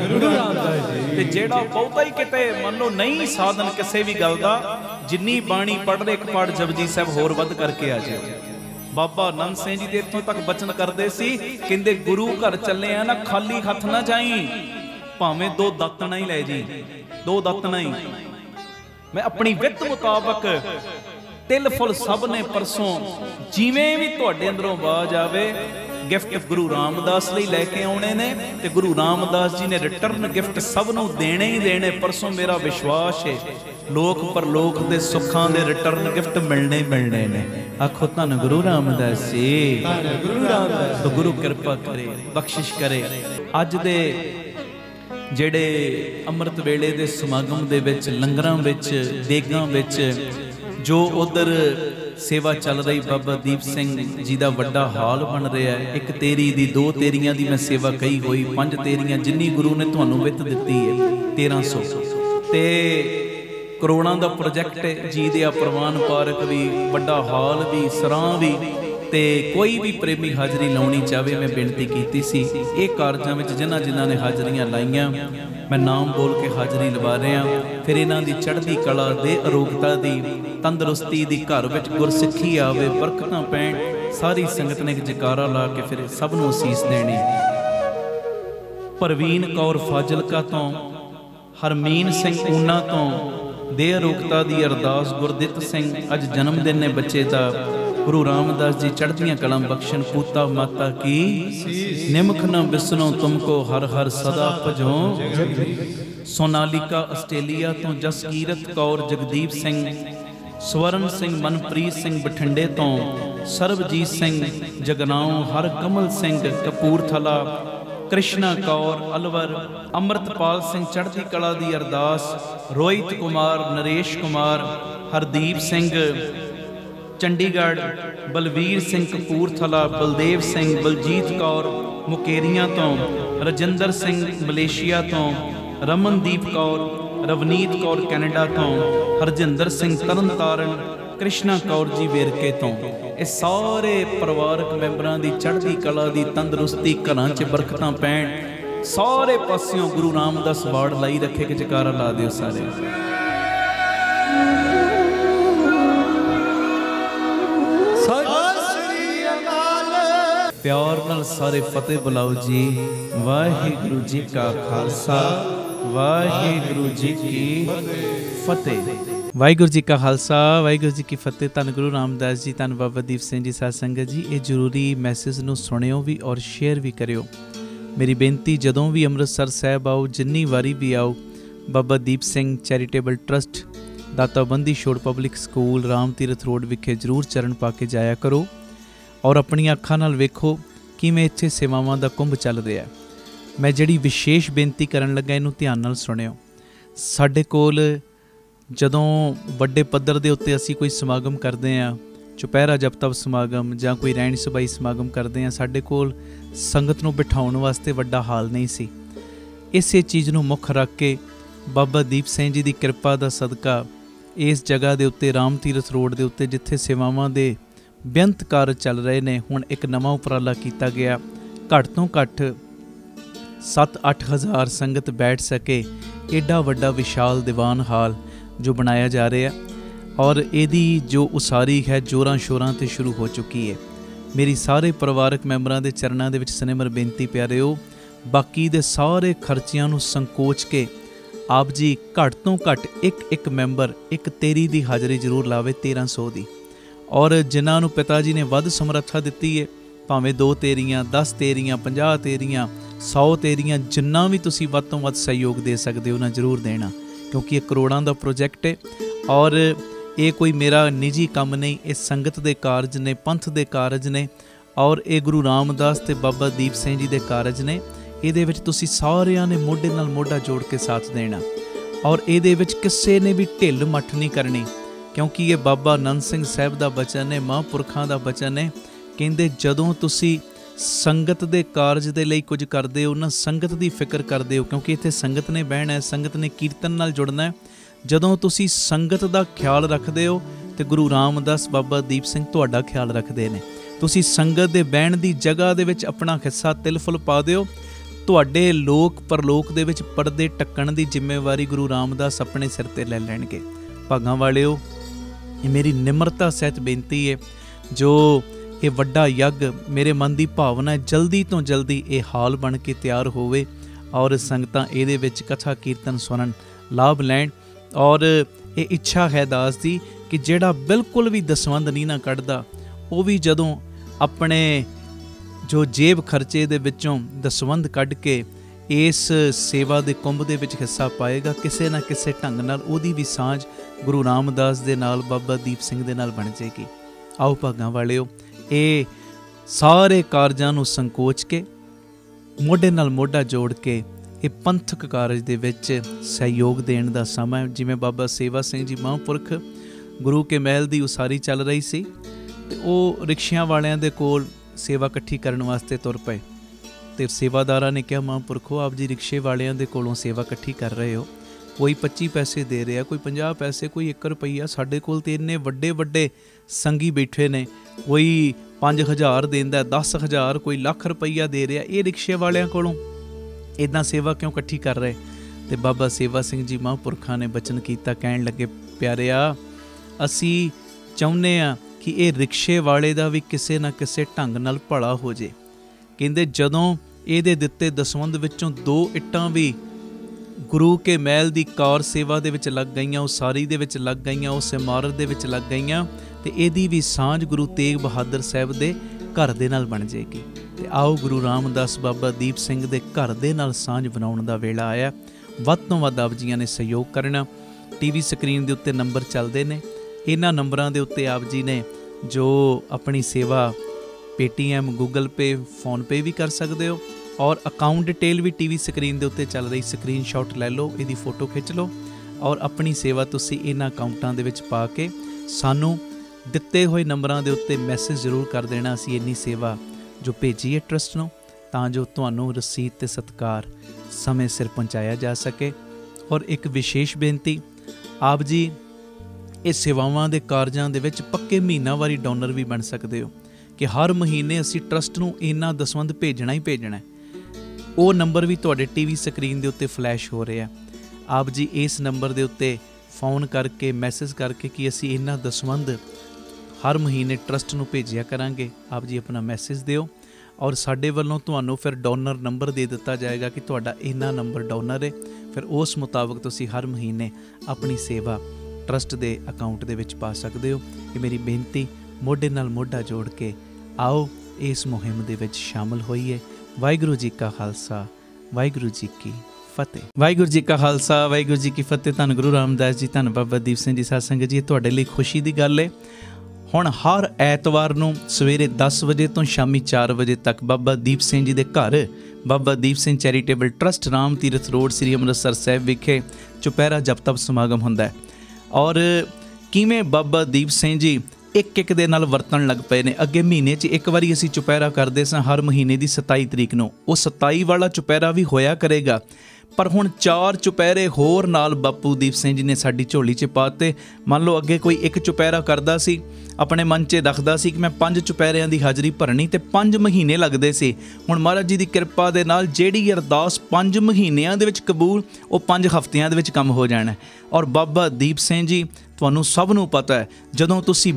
गुरु रामदास जी। ते जेड़ा बहुता ही किते मान लो नहीं साधन किसी भी गल दा, जिन्नी बाणी पढ़ ले एक पाठ जपजी साहब होर वध करके आ जाए। बाबा नंद सिंह जी इत्थों तक बचन करते सी, कहंदे गुरु घर चले आ ना, खाली हथ ना जाई, भावें दो दातना ही लै जी, दो दातना ही। मैं अपनी वित मुताबक तिल फुल सब ने परसों जिवें भी तुहाडे अंदरों आवाज आवे, गिफ्ट गुरु रामदास लई लैके आउणे ने, ते गुरु रामदास जी ने रिटर्न गिफ्ट सब नूं देने ही देने। परसों मेरा विश्वास है लोक परलोक दे सुखां दे रिटर्न गिफ्ट मिलने ही मिलने ने। आखो धन गुरु रामदास जी, गुरु रामदास। तो गुरु कृपा करे, बख्शिश करे। अज दे जेड़े अमृत वेले दे समागम दे विच, लंगरां विच, देगां विच जो उधर सेवा चल रही, बाबा दीप सिंह जी का वड्डा हाल बन रहा है। एक तेरी दी, दो तेरियां दी मैं सेवा कही हुई, 5 तेरियां जिन्नी गुरु ने तुहानूं वित दित्ती है 1300 ते करोड़ां दा प्रोजैक्ट जी दिया प्रवान पारक भी, वड्डा हाल भी, सरां भी, ते कोई भी प्रेमी हाजरी लाउणी चाहे मैं बेनती कीती सी। ये कारजां विच जिन्हां जिन्हां ने हाजरियां लाइयां मैं नाम बोल के हाजरी लवा रहा। फिर इन्हां दी चढ़दी कला दे अरोगता दी, तंदरुस्ती दी, घर विच गुरसिੱਖੀ आवे, बरकतां पैण, सारी संगत ने एक जकारा ला के फिर सब नूं असीस देनी। परवीन कौर फाजिलका तो, हरमीन सिंह ऊना तो दे अरोगता दी अरदास। गुरदित सिंह अज जन्मदिन ने बच्चे दा, गुरु रामदास जी चढ़दियां कलां बख्शन। पूता माता की निमख न बिसनो, तुमको हर हर सदा भजो। सोनालिका आस्ट्रेलिया तो जसकीरत कौर, जगदीप सिंह, स्वर्ण सिंह, मनप्रीत सिंह बठिंडे तो, सरबजीत सिंह जगनाओं, हर कमल सिंह कपूरथला, कृष्णा कौर अलवर, अमृतपाल सिंह चढ़दी कला दी अरदास। रोहित कुमार, नरेश कुमार, हरदीप सिंह चंडीगढ़, बलवीर सिंह कपूरथला, बलदेव सिंह, बलजीत कौर मुकेरियां तो, रजिंदर सिंह मलेशिया तो, रमनदीप कौर, रवनीत कौर कैनेडा तो, हरजिंदर सिंह तरन तारण, कृष्णा कौर जी वेरके तो। ये सारे परिवारक मैंबरां दी चढ़दी कला दी, तंदरुस्ती, घरां च बरकतां पैण, सारे पासियों गुरु रामदास वाड़ लाई रखे के जकारा ला दिओ सारे। प्यार नाल सारे फतेह बुलाओ जी। वाहिगुरु जी का खालसा, वाहिगुरु जी की फतेह। ਵਾਹਿਗੁਰੂ ਜੀ ਕਾ ਖਾਲਸਾ ਵਾਹਿਗੁਰੂ ਜੀ ਕੀ ਫਤਿਹ। ਧੰਨ ਗੁਰੂ ਰਾਮਦਾਸ ਜੀ, ਧੰਨ ਬਾਬਾ ਦੀਪ ਸਿੰਘ ਜੀ ਸਾਧ ਸੰਗਤ ਜੀ। ਇਹ ਜ਼ਰੂਰੀ ਮੈਸੇਜ ਨੂੰ ਸੁਣਿਓ ਵੀ ਔਰ ਸ਼ੇਅਰ ਵੀ ਕਰਿਓ। ਮੇਰੀ ਬੇਨਤੀ, ਜਦੋਂ ਵੀ ਅੰਮ੍ਰਿਤਸਰ ਸਾਹਿਬ ਆਓ, ਜਿੰਨੀ ਵਾਰੀ ਵੀ ਆਓ, ਬਾਬਾ ਦੀਪ ਸਿੰਘ ਚੈਰੀਟੇਬਲ ਟਰਸਟ, ਦਾਤਾ Bandi Chhor public school, Ram Tirath road ਵਿਖੇ ਜ਼ਰੂਰ ਚਰਨ ਪਾ ਕੇ ਜਾਇਆ ਕਰੋ ਔਰ ਆਪਣੀਆਂ ਅੱਖਾਂ ਨਾਲ ਵੇਖੋ ਕਿਵੇਂ ਇੱਥੇ ਸੇਵਾਵਾਂ ਦਾ ਕੁੰਭ ਚੱਲ ਰਿਹਾ। ਮੈਂ ਜਿਹੜੀ ਵਿਸ਼ੇਸ਼ ਬੇਨਤੀ ਕਰਨ ਲੱਗਾ, ਇਹਨੂੰ ਧਿਆਨ ਨਾਲ ਸੁਣਿਓ। ਸਾਡੇ ਕੋਲ ਜਦੋਂ ਵੱਡੇ ਪੱਧਰ ਦੇ ਉੱਤੇ ਅਸੀਂ ਕੋਈ ਸਮਾਗਮ ਕਰਦੇ ਹਾਂ, ਚੁਪਹਿਰਾ ਜਪ ਤਪ ਸਮਾਗਮ ਜਾਂ ਕੋਈ ਰਹਿਣ ਸਬਾਈ ਸਮਾਗਮ ਕਰਦੇ ਹਾਂ, ਸਾਡੇ ਕੋਲ ਸੰਗਤ ਨੂੰ ਬਿਠਾਉਣ ਵਾਸਤੇ ਵੱਡਾ ਹਾਲ ਨਹੀਂ ਸੀ। ਇਸੇ ਚੀਜ਼ ਨੂੰ ਮੁੱਖ ਰੱਖ ਕੇ ਬਾਬਾ ਦੀਪ ਸਿੰਘ ਜੀ ਦੀ ਕਿਰਪਾ ਦਾ ਸਦਕਾ ਇਸ ਜਗ੍ਹਾ ਦੇ ਉੱਤੇ, ਰਾਮ ਤੀਰਥ ਰੋਡ ਦੇ ਉੱਤੇ, ਜਿੱਥੇ ਸੇਵਾਵਾਂ ਦੇ ਬੇਅੰਤ ਕਾਰਜ ਚੱਲ ਰਹੇ ਨੇ, ਹੁਣ ਇੱਕ ਨਵਾਂ ਉਪਰਾਲਾ ਕੀਤਾ ਗਿਆ। ਘੱਟ ਤੋਂ ਘੱਟ 7-8 ਹਜ਼ਾਰ ਸੰਗਤ ਬੈਠ ਸਕੇ ਐਡਾ ਵੱਡਾ ਵਿਸ਼ਾਲ ਦੀਵਾਨ ਹਾਲ ਜੋ ਬਣਾਇਆ ਜਾ ਰਿਹਾ, ਔਰ ਇਹਦੀ ਜੋ ਉਸਾਰੀ ਹੈ ਜ਼ੋਰਾਂ ਸ਼ੋਰਾਂ 'ਤੇ ਸ਼ੁਰੂ ਹੋ ਚੁੱਕੀ ਹੈ। ਮੇਰੀ ਸਾਰੇ ਪਰਿਵਾਰਕ ਮੈਂਬਰਾਂ ਦੇ ਚਰਨਾਂ ਦੇ ਵਿੱਚ ਸਨੇਮਰ ਬੇਨਤੀ ਪਿਆਰਿਓ, ਬਾਕੀ ਦੇ ਸਾਰੇ ਖਰਚਿਆਂ ਨੂੰ ਸੰਕੋਚ ਕੇ ਆਪ ਜੀ ਘੱਟ ਤੋਂ ਘੱਟ ਇੱਕ ਮੈਂਬਰ ਇੱਕ ਤੇਰੀ ਦੀ ਹਾਜ਼ਰੀ ਜ਼ਰੂਰ ਲਾਵੇ, 1300 ਦੀ। ਔਰ ਜਿਨ੍ਹਾਂ ਨੂੰ ਪਿਤਾ ਜੀ ਨੇ ਵੱਧ ਸਮਰੱਥਾ ਦਿੱਤੀ ਹੈ, ਭਾਵੇਂ 2 ਤੇਰੀਆਂ, 10 ਤੇਰੀਆਂ, 50 ਤੇਰੀਆਂ, 100 ਤੇਰੀਆਂ, ਜਿੰਨਾ ਵੀ ਤੁਸੀਂ ਵੱਧ ਤੋਂ ਵੱਧ ਸਹਿਯੋਗ ਦੇ ਸਕਦੇ ਹੋ ਨਾ ਜ਼ਰੂਰ ਦੇਣਾ, ਕਿਉਂਕਿ ਇਹ ਕਰੋੜਾਂ ਦਾ ਪ੍ਰੋਜੈਕਟ ਹੈ ਔਰ ਇਹ ਕੋਈ ਮੇਰਾ ਨਿੱਜੀ ਕੰਮ ਨਹੀਂ, ਇਹ ਸੰਗਤ ਦੇ ਕਾਰਜ ਨੇ, ਪੰਥ ਦੇ ਕਾਰਜ ਨੇ ਔਰ ਇਹ ਗੁਰੂ ਰਾਮਦਾਸ ਤੇ ਬਾਬਾ ਦੀਪ ਸਿੰਘ ਜੀ ਦੇ ਕਾਰਜ ਨੇ। ਇਹਦੇ ਵਿੱਚ ਤੁਸੀਂ ਸਾਰਿਆਂ ਨੇ ਮੋਢੇ ਨਾਲ ਮੋਢਾ ਜੋੜ ਕੇ ਸਾਥ ਦੇਣਾ ਔਰ ਇਹਦੇ ਵਿੱਚ ਕਿਸੇ ਨੇ ਵੀ ਢਿੱਲ ਮੱਠ ਨਹੀਂ ਕਰਨੀ, ਕਿਉਂਕਿ ਇਹ ਬਾਬਾ ਆਨੰਦ ਸਿੰਘ ਸਾਹਿਬ ਦਾ ਬਚਨ ਹੈ, ਮਹਾਂਪੁਰਖਾਂ ਦਾ ਬਚਨ ਹੈ। ਕਹਿੰਦੇ ਜਦੋਂ ਤੁਸੀਂ ਸੰਗਤ ਦੇ ਕਾਰਜ ਦੇ ਲਈ ਕੁਝ ਕਰਦੇ ਹੋ ਨਾ, ਸੰਗਤ ਦੀ ਫਿਕਰ ਕਰਦੇ ਹੋ, ਕਿਉਂਕਿ ਇੱਥੇ ਸੰਗਤ ਨੇ ਬਹਿਣਾ ਹੈ, ਸੰਗਤ ਨੇ ਕੀਰਤਨ ਨਾਲ ਜੁੜਨਾ ਹੈ। ਜਦੋਂ ਤੁਸੀਂ ਸੰਗਤ ਦਾ ਖਿਆਲ ਰੱਖਦੇ ਹੋ ਤੇ ਗੁਰੂ ਰਾਮਦਾਸ ਬਾਬਾ ਦੀਪ ਸਿੰਘ ਤੁਹਾਡਾ ਖਿਆਲ ਰੱਖਦੇ ਨੇ। ਤੁਸੀਂ ਸੰਗਤ ਦੇ ਬਹਿਣ ਦੀ ਜਗ੍ਹਾ ਦੇ ਵਿੱਚ ਆਪਣਾ ਹਿੱਸਾ ਤਿਲ ਫੁੱਲ ਪਾ ਦਿਓ, ਤੁਹਾਡੇ ਲੋਕ ਪਰਲੋਕ ਦੇ ਵਿੱਚ ਪਰਦੇ ਢੱਕਣ ਦੀ ਜ਼ਿੰਮੇਵਾਰੀ ਗੁਰੂ ਰਾਮਦਾਸ ਆਪਣੇ ਸਿਰ ਤੇ ਲੈ ਲੈਣਗੇ। ਭਾਗਾਂ ਵਾਲਿਓ, ਇਹ ਮੇਰੀ ਨਿਮਰਤਾ ਸਹਿਤ ਬੇਨਤੀ ਹੈ, ਜੋ ਇਹ ਵੱਡਾ ਯੱਗ, ਮੇਰੇ ਮਨ ਦੀ ਭਾਵਨਾ ਹੈ ਜਲਦੀ ਤੋਂ ਜਲਦੀ ਇਹ ਹਾਲ ਬਣ ਕੇ ਤਿਆਰ ਹੋਵੇ ਔਰ ਸੰਗਤਾਂ ਇਹਦੇ ਵਿੱਚ ਕਥਾ ਕੀਰਤਨ ਸੁਣਨ, ਲਾਭ ਲੈਣ। ਔਰ ਇਹ ਇੱਛਾ ਹੈ ਦਾਸ ਦੀ ਕਿ ਜਿਹੜਾ ਬਿਲਕੁਲ ਵੀ ਦਸਵੰਧ ਨਹੀਂ ਨਾ ਕੱਢਦਾ, ਉਹ ਵੀ ਜਦੋਂ ਆਪਣੇ ਜੋ ਜੇਬ ਖਰਚੇ ਦੇ ਵਿੱਚੋਂ ਦਸਵੰਧ ਕੱਢ ਕੇ ਇਸ ਸੇਵਾ ਦੇ ਕੁੰਭ ਦੇ ਵਿੱਚ ਹਿੱਸਾ ਪਾਏਗਾ, ਕਿਸੇ ਨਾ ਕਿਸੇ ਢੰਗ ਨਾਲ ਉਹਦੀ ਵੀ ਸਾਂਝ ਗੁਰੂ ਰਾਮਦਾਸ ਦੇ ਨਾਲ, ਬਾਬਾ ਦੀਪ ਸਿੰਘ ਦੇ ਨਾਲ ਬਣ ਜਾਏਗੀ। ਆਓ ਭਾਗਾਂ ਵਾਲਿਓ, ਇਹ ਸਾਰੇ ਕਾਰਜਾਂ ਨੂੰ ਸੰਕੋਚ ਕੇ ਮੋਢੇ ਨਾਲ ਮੋਢਾ ਜੋੜ ਕੇ ਇਹ ਪੰਥਕ ਕਾਰਜ ਦੇ ਵਿੱਚ ਸਹਿਯੋਗ ਦੇਣ ਦਾ ਸਮਾਂ ਹੈ। ਜਿਵੇਂ ਬਾਬਾ ਸੇਵਾ ਸਿੰਘ ਜੀ ਮਹਾਂਪੁਰਖ ਗੁਰੂ ਕੇ ਮਹਿਲ ਦੀ ਉਸਾਰੀ ਚੱਲ ਰਹੀ ਸੀ ਤੇ ਉਹ ਰਿਕਸ਼ਿਆਂ ਵਾਲਿਆਂ ਦੇ ਕੋਲ ਸੇਵਾ ਇਕੱਠੀ ਕਰਨ ਵਾਸਤੇ ਤੁਰ ਪਏ ਤੇ ਸੇਵਾਦਾਰਾਂ ਨੇ ਕਿਹਾ, ਮਹਾਂਪੁਰਖੋ ਆਪ ਜੀ ਰਿਕਸ਼ੇ ਵਾਲਿਆਂ ਦੇ ਕੋਲੋਂ ਸੇਵਾ ਇਕੱਠੀ ਕਰ ਰਹੇ ਹੋ, ਕੋਈ 25 ਪੈਸੇ ਦੇ ਰਿਹਾ, ਕੋਈ 50 ਪੈਸੇ, ਕੋਈ 1 ਰੁਪਈਆ। ਸਾਡੇ ਕੋਲ ਤੇ ਇੰਨੇ ਵੱਡੇ ਵੱਡੇ ਸੰਗੀ ਬੈਠੇ ਨੇ, ਕੋਈ 5000 ਦਿੰਦਾ, 10,000, ਕੋਈ ਲੱਖ ਰੁਪਈਆ ਦੇ ਰਿਹਾ, ਇਹ ਰਿਕਸ਼ੇ ਵਾਲਿਆਂ ਕੋਲੋਂ ਇੱਦਾਂ ਸੇਵਾ ਕਿਉਂ ਇਕੱਠੀ ਕਰ ਰਹੇ? ਤੇ ਬਾਬਾ ਸੇਵਾ ਸਿੰਘ ਜੀ ਮਹਾਂਪੁਰਖਾਂ ਨੇ ਬਚਨ ਕੀਤਾ, ਕਹਿਣ ਲੱਗੇ, ਪਿਆਰਿਆ, ਅਸੀਂ ਚਾਹੁੰਦੇ ਹਾਂ ਕਿ ਇਹ ਰਿਕਸ਼ੇ ਵਾਲੇ ਦਾ ਵੀ ਕਿਸੇ ਨਾ ਕਿਸੇ ਢੰਗ ਨਾਲ ਭਲਾ ਹੋ ਜੇ। ਕਹਿੰਦੇ ਜਦੋਂ ਇਹਦੇ ਦਿੱਤੇ ਦਸਵੰਧ ਵਿੱਚੋਂ 2 ਇੱਟਾਂ ਵੀ ਗੁਰੂ ਕੇ ਮਹਿਲ ਦੀ ਕਾਰ ਸੇਵਾ ਦੇ ਵਿੱਚ ਲੱਗ ਗਈਆਂ, ਉਸਾਰੀ ਦੇ ਵਿੱਚ ਲੱਗ ਗਈਆਂ, ਉਸ ਇਮਾਰਤ ਦੇ ਵਿੱਚ ਲੱਗ ਗਈਆਂ, ਤੇ ਇਹਦੀ ਵੀ ਸਾਂਝ ਗੁਰੂ ਤੇਗ ਬਹਾਦਰ ਸਾਹਿਬ ਦੇ ਘਰ ਦੇ ਨਾਲ ਬਣ ਜਾਏਗੀ। ਤੇ ਆਓ ਗੁਰੂ ਰਾਮਦਾਸ ਬਾਬਾ ਦੀਪ ਸਿੰਘ ਦੇ ਘਰ ਦੇ ਨਾਲ ਸਾਂਝ ਬਣਾਉਣ ਦਾ ਵੇਲਾ ਆਇਆ। ਵੱਧ ਤੋਂ ਵੱਧ ਆਪ ਜੀਆਂ ਨੇ ਸਹਿਯੋਗ ਕਰਨਾ। ਟੀਵੀ ਸਕਰੀਨ ਦੇ ਉੱਤੇ ਨੰਬਰ ਚੱਲਦੇ ਨੇ, ਇਹਨਾਂ ਨੰਬਰਾਂ ਦੇ ਉੱਤੇ ਆਪ ਜੀ ਨੇ ਜੋ ਆਪਣੀ ਸੇਵਾ ਪੇਟੀਐਮ, ਗੂਗਲ ਪੇ, ਫੋਨਪੇ ਵੀ ਕਰ ਸਕਦੇ ਹੋ ਔਰ ਅਕਾਊਂਟ ਡਿਟੇਲ ਵੀ ਟੀਵੀ ਸਕਰੀਨ ਦੇ ਉੱਤੇ ਚੱਲ ਰਹੀ, ਸਕਰੀਨਸ਼ਾਟ ਲੈ ਲਓ, ਇਹਦੀ ਫੋਟੋ ਖਿੱਚ ਲਓ ਔਰ ਆਪਣੀ ਸੇਵਾ ਤੁਸੀਂ ਇਹਨਾਂ ਅਕਾਊਂਟਾਂ ਦੇ ਵਿੱਚ ਪਾ ਕੇ ਸਾਨੂੰ ਦਿੱਤੇ ਹੋਏ ਨੰਬਰਾਂ ਦੇ ਉੱਤੇ ਮੈਸੇਜ ਜ਼ਰੂਰ ਕਰ ਦੇਣਾ। ਅਸੀਂ ਇੰਨੀ ਸੇਵਾ ਜੋ ਭੇਜੀ ਹੈ ਟਰਸਟ ਨੂੰ, ਤਾਂ ਜੋ ਤੁਹਾਨੂੰ ਰਸੀਦ ਤੇ ਸਤਿਕਾਰ ਸਮੇਂ ਸਿਰ ਪਹੁੰਚਾਇਆ ਜਾ ਸਕੇ। ਔਰ ਇੱਕ ਵਿਸ਼ੇਸ਼ ਬੇਨਤੀ, ਆਪ ਜੀ ਇਹ ਸੇਵਾਵਾਂ ਦੇ ਕਾਰਜਾਂ ਦੇ ਵਿੱਚ ਪੱਕੇ ਮਹੀਨਾਵਾਰੀ ਡੋਨਰ ਵੀ ਬਣ ਸਕਦੇ ਹੋ ਕਿ ਹਰ ਮਹੀਨੇ ਅਸੀਂ ਟਰਸਟ ਨੂੰ ਇੰਨਾ ਦਸਵੰਧ ਭੇਜਣਾ ਹੀ ਭੇਜਣਾ। ਉਹ ਨੰਬਰ ਵੀ ਤੁਹਾਡੇ ਟੀਵੀ ਸਕਰੀਨ ਦੇ ਉੱਤੇ ਫਲੈਸ਼ ਹੋ ਰਿਹਾ। ਆਪ ਜੀ ਇਸ ਨੰਬਰ ਦੇ ਉੱਤੇ ਫੋਨ ਕਰਕੇ, ਮੈਸੇਜ ਕਰਕੇ ਕਿ ਅਸੀਂ ਇੰਨਾ ਦਸਵੰਧ ਹਰ ਮਹੀਨੇ ਟਰਸਟ ਨੂੰ ਭੇਜਿਆ ਕਰਾਂਗੇ। ਆਪ ਜੀ ਆਪਣਾ ਮੈਸੇਜ ਦਿਓ ਔਰ ਸਾਡੇ ਵੱਲੋਂ ਤੁਹਾਨੂੰ ਫਿਰ ਡੋਨਰ ਨੰਬਰ ਦੇ ਦਿੱਤਾ ਜਾਏਗਾ ਕਿ ਤੁਹਾਡਾ ਇੰਨਾ ਨੰਬਰ ਡੋਨਰ ਹੈ। ਫਿਰ ਉਸ ਮੁਤਾਬਕ ਤੁਸੀਂ ਹਰ ਮਹੀਨੇ ਆਪਣੀ ਸੇਵਾ ट्रस्ट के अकाउंट दे विच पा सकते हो। ये मेरी बेनती मोढे नाल मोढा जोड़ के आओ इस मुहिम दे विच शामिल होइए। वाहिगुरू जी का खालसा, वाहिगुरू जी की फतेह। वाहिगुरू जी का खालसा, वाहिगुरू जी की फतेह। धन गुरु रामदास जी, धन बाबा दीप सिंह जी साध संगत जी, तुहाडे लई खुशी की गल है। हुण हर ऐतवार नूं सवेरे 10 वजे तो शामी 4 वजे तक बाबा दीप सिंह जी दे घर Baba Deep Singh charitable trust Ram Tirath road Shri Amritsar Sahib विखे चुपहरा जप तप समागम हुंदा है। और किवें बाबा दीप सिंह जी एक एक दे नाल वरतन लग पे ने। अगे महीने 'च एक बारी असीं चुपहरा करदे सां, हर महीने की 27 तरीक नूं। वो 27 वाला चुपहरा भी होया करेगा, पर हुण 4 चुपहरे होर नाल बापू दीप सिंह जी ने साडी झोली 'च पाते। मान लो अगे कोई एक चुपहरा करदा सी, अपने मन 'च रखदा सी कि मैं 5 चुपहरिਆਂ की हाज़री भरनी, ते 5 महीने लगदे सी। हुण महाराज जी की कृपा दे नाल जिहड़ी अरदास 5 महीनਿਆਂ ਦੇ ਵਿੱਚ कबूल, वो 5 हफ्तिਆਂ ਦੇ ਵਿੱਚ ਕੰਮ हो जाना। और बाबा दीप सिंह जी ਤੁਹਾਨੂੰ ਸਭ ਨੂੰ पता है, ਜਦੋਂ ਤੁਸੀਂ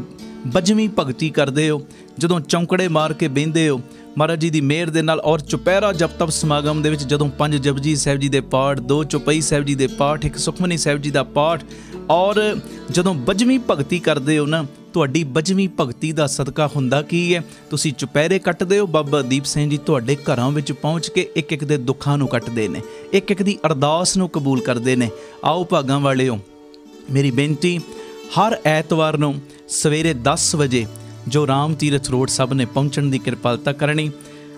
बजवीं भगती करते हो, जदों चौंकड़े मार के बहिंदे हो महाराज जी की मेहर दे नाल, और चुपहरा जप तप समागम दे विच जदों 5 जपजी साहिब जी के पाठ, 2 चौपाई साहिब जी के पाठ, 1 सुखमनी साहिब जी का पाठ, और जदों बजवीं भगती करते हो ना, तुहाडी बजवीं भगती का सदका हुंदा की है, तुसी चुपहरे कट्टदे हो, बाबा दीप सिंह जी तुहाडे घरां विच पहुँच के एक एक दे दुखां नूं कट्टदे ने, एक एक दी अरदास नूं कबूल करदे ने। आओ भागां वालिओ, मेरी बेनती हर ऐतवार नूं सवेरे 10 वजे जो राम तीरथ रोड सब ने पहुँचण की किरपालता करनी।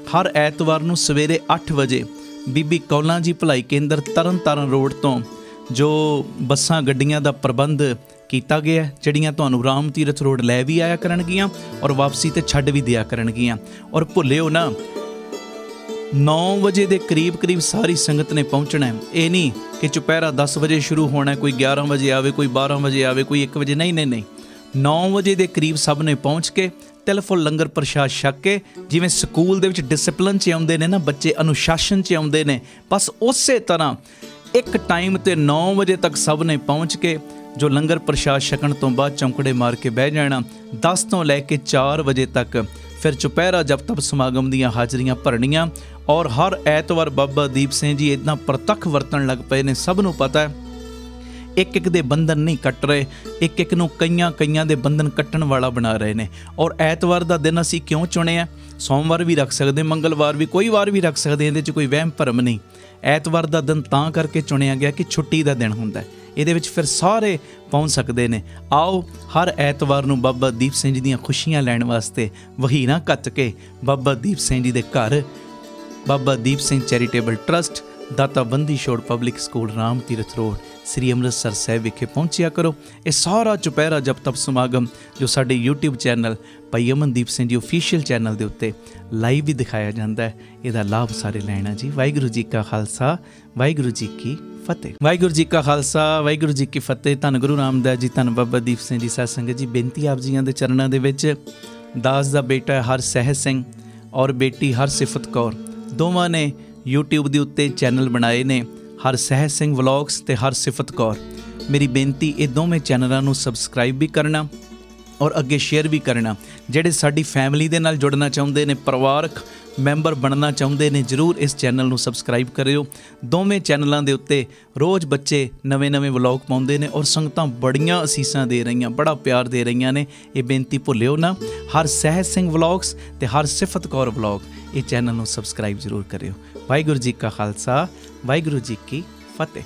हर ऐतवार नूं सवेरे 8 वजे बीबी कौलां जी भलाई केंद्र तरन तारण रोड तो जो बसां गड्डियां दा प्रबंध किया गया, जिहड़ियां तुहानूं राम तीरथ रोड लै भी आया करनगियां और वापसी ते छड्ड भी दिया करनगियां। और भुल्लिओ ना 9 वजे के करीब सारी संगत ने पहुँचना है। ये नहीं कि चुपहरा 10 वजे शुरू होना है, कोई 11 वजे आवे, कोई 12 वजे आवे, कोई 1 वजे, नहीं नहीं नहीं, 9 वजे के करीब सब ने पहुँच के तिल फुल लंगर प्रशाद छक के, जिवें स्कूल दे विच डिसिपलिन च आउंदे ने ना बच्चे, अनुशासन च आउंदे ने, बस उस तरह एक टाइम ते 9 वजे तक सब ने पहुँच के जो लंगर प्रशाद छकण तो बाद चौंकड़े मार के बह जाना। 10 तो लैके 4 वजे तक फिर चुपहरा जप तप समागम दीयां हाज़रियां भरनियां। और हर ऐतवार बाबा दीप सिंह जी इतना प्रतख वरतन लग पे ने, सब नूं पता है। एक एक दे बंधन नहीं कट रहे, एक एक नूं कईयां दे बंधन कट्टण वाला बना रहे ने। और ऐतवार दा दिन असीं क्यों चुने आ? सोमवार भी रख सकते, मंगलवार भी, कोई वार भी रख सकते, इहदे च कोई वहम भरम नहीं। ऐतवार दा दिन तां करके चुनिया गया कि छुट्टी दा दिन हुंदा है, इहदे विच फिर सारे पहुँच सकते हैं। आओ हर ऐतवार नूं बाबा दीप सिंह जी दीयां खुशियां लैण वास्ते वहीना कत के बाबा दीप सिंह जी दे घर Baba Deep Singh charitable trust Data Bandi Chhor public school Ram Tirath road Shri Amritsar Sahib विखे पहुँचिया करो। ये सारा चुपहरा जप तप समागम जो साडे यूट्यूब चैनल भाई अमनदीप सिंह जी ऑफिशियल चैनल के उत्ते लाइव भी दिखाया जाता है। इसका लाभ सारे लेना जी। वाहिगुरू जी का खालसा, वाहिगुरू जी की फतेह। वाहिगुरू जी का खालसा, वाहिगुरू जी की फतेह। धन गुरु रामदास जी, धन बाबा दीप सिंह जी साध संगत जी। बेनती आप जियां दे चरणों दे विच दास दा बेटा हर सहज सिंह और बेटी हर सिफत कौर दोवां ने यूट्यूब के उत्ते चैनल बनाए ने, हर सहज सिंह व्लॉग्स ते हर सिफत कौर। मेरी बेनती ये दोवें चैनलों को सबसक्राइब भी करना और अगे शेयर भी करना। ਜਿਹੜੇ ਸਾਡੀ फैमिली ਦੇ ਨਾਲ जुड़ना चाहते हैं, परिवारक मैंबर बनना चाहते हैं, जरूर इस चैनल को सबसक्राइब करियो। दोवें चैनलों के उत्ते रोज़ बच्चे नवे नवे व्लॉग पाउंदे ने और संगतां बड़ियां असीसां दे रही, बड़ा प्यार दे रही ने। ये बेनती भुल्लिओ ना, हर सहज सिंह व्लॉग्स ते हर सिफत कौर व्लॉग ये चैनल को सबसक्राइब जरूर करियो। वाहिगुरू जी का खालसा, वाहिगुरू जी की फतेह।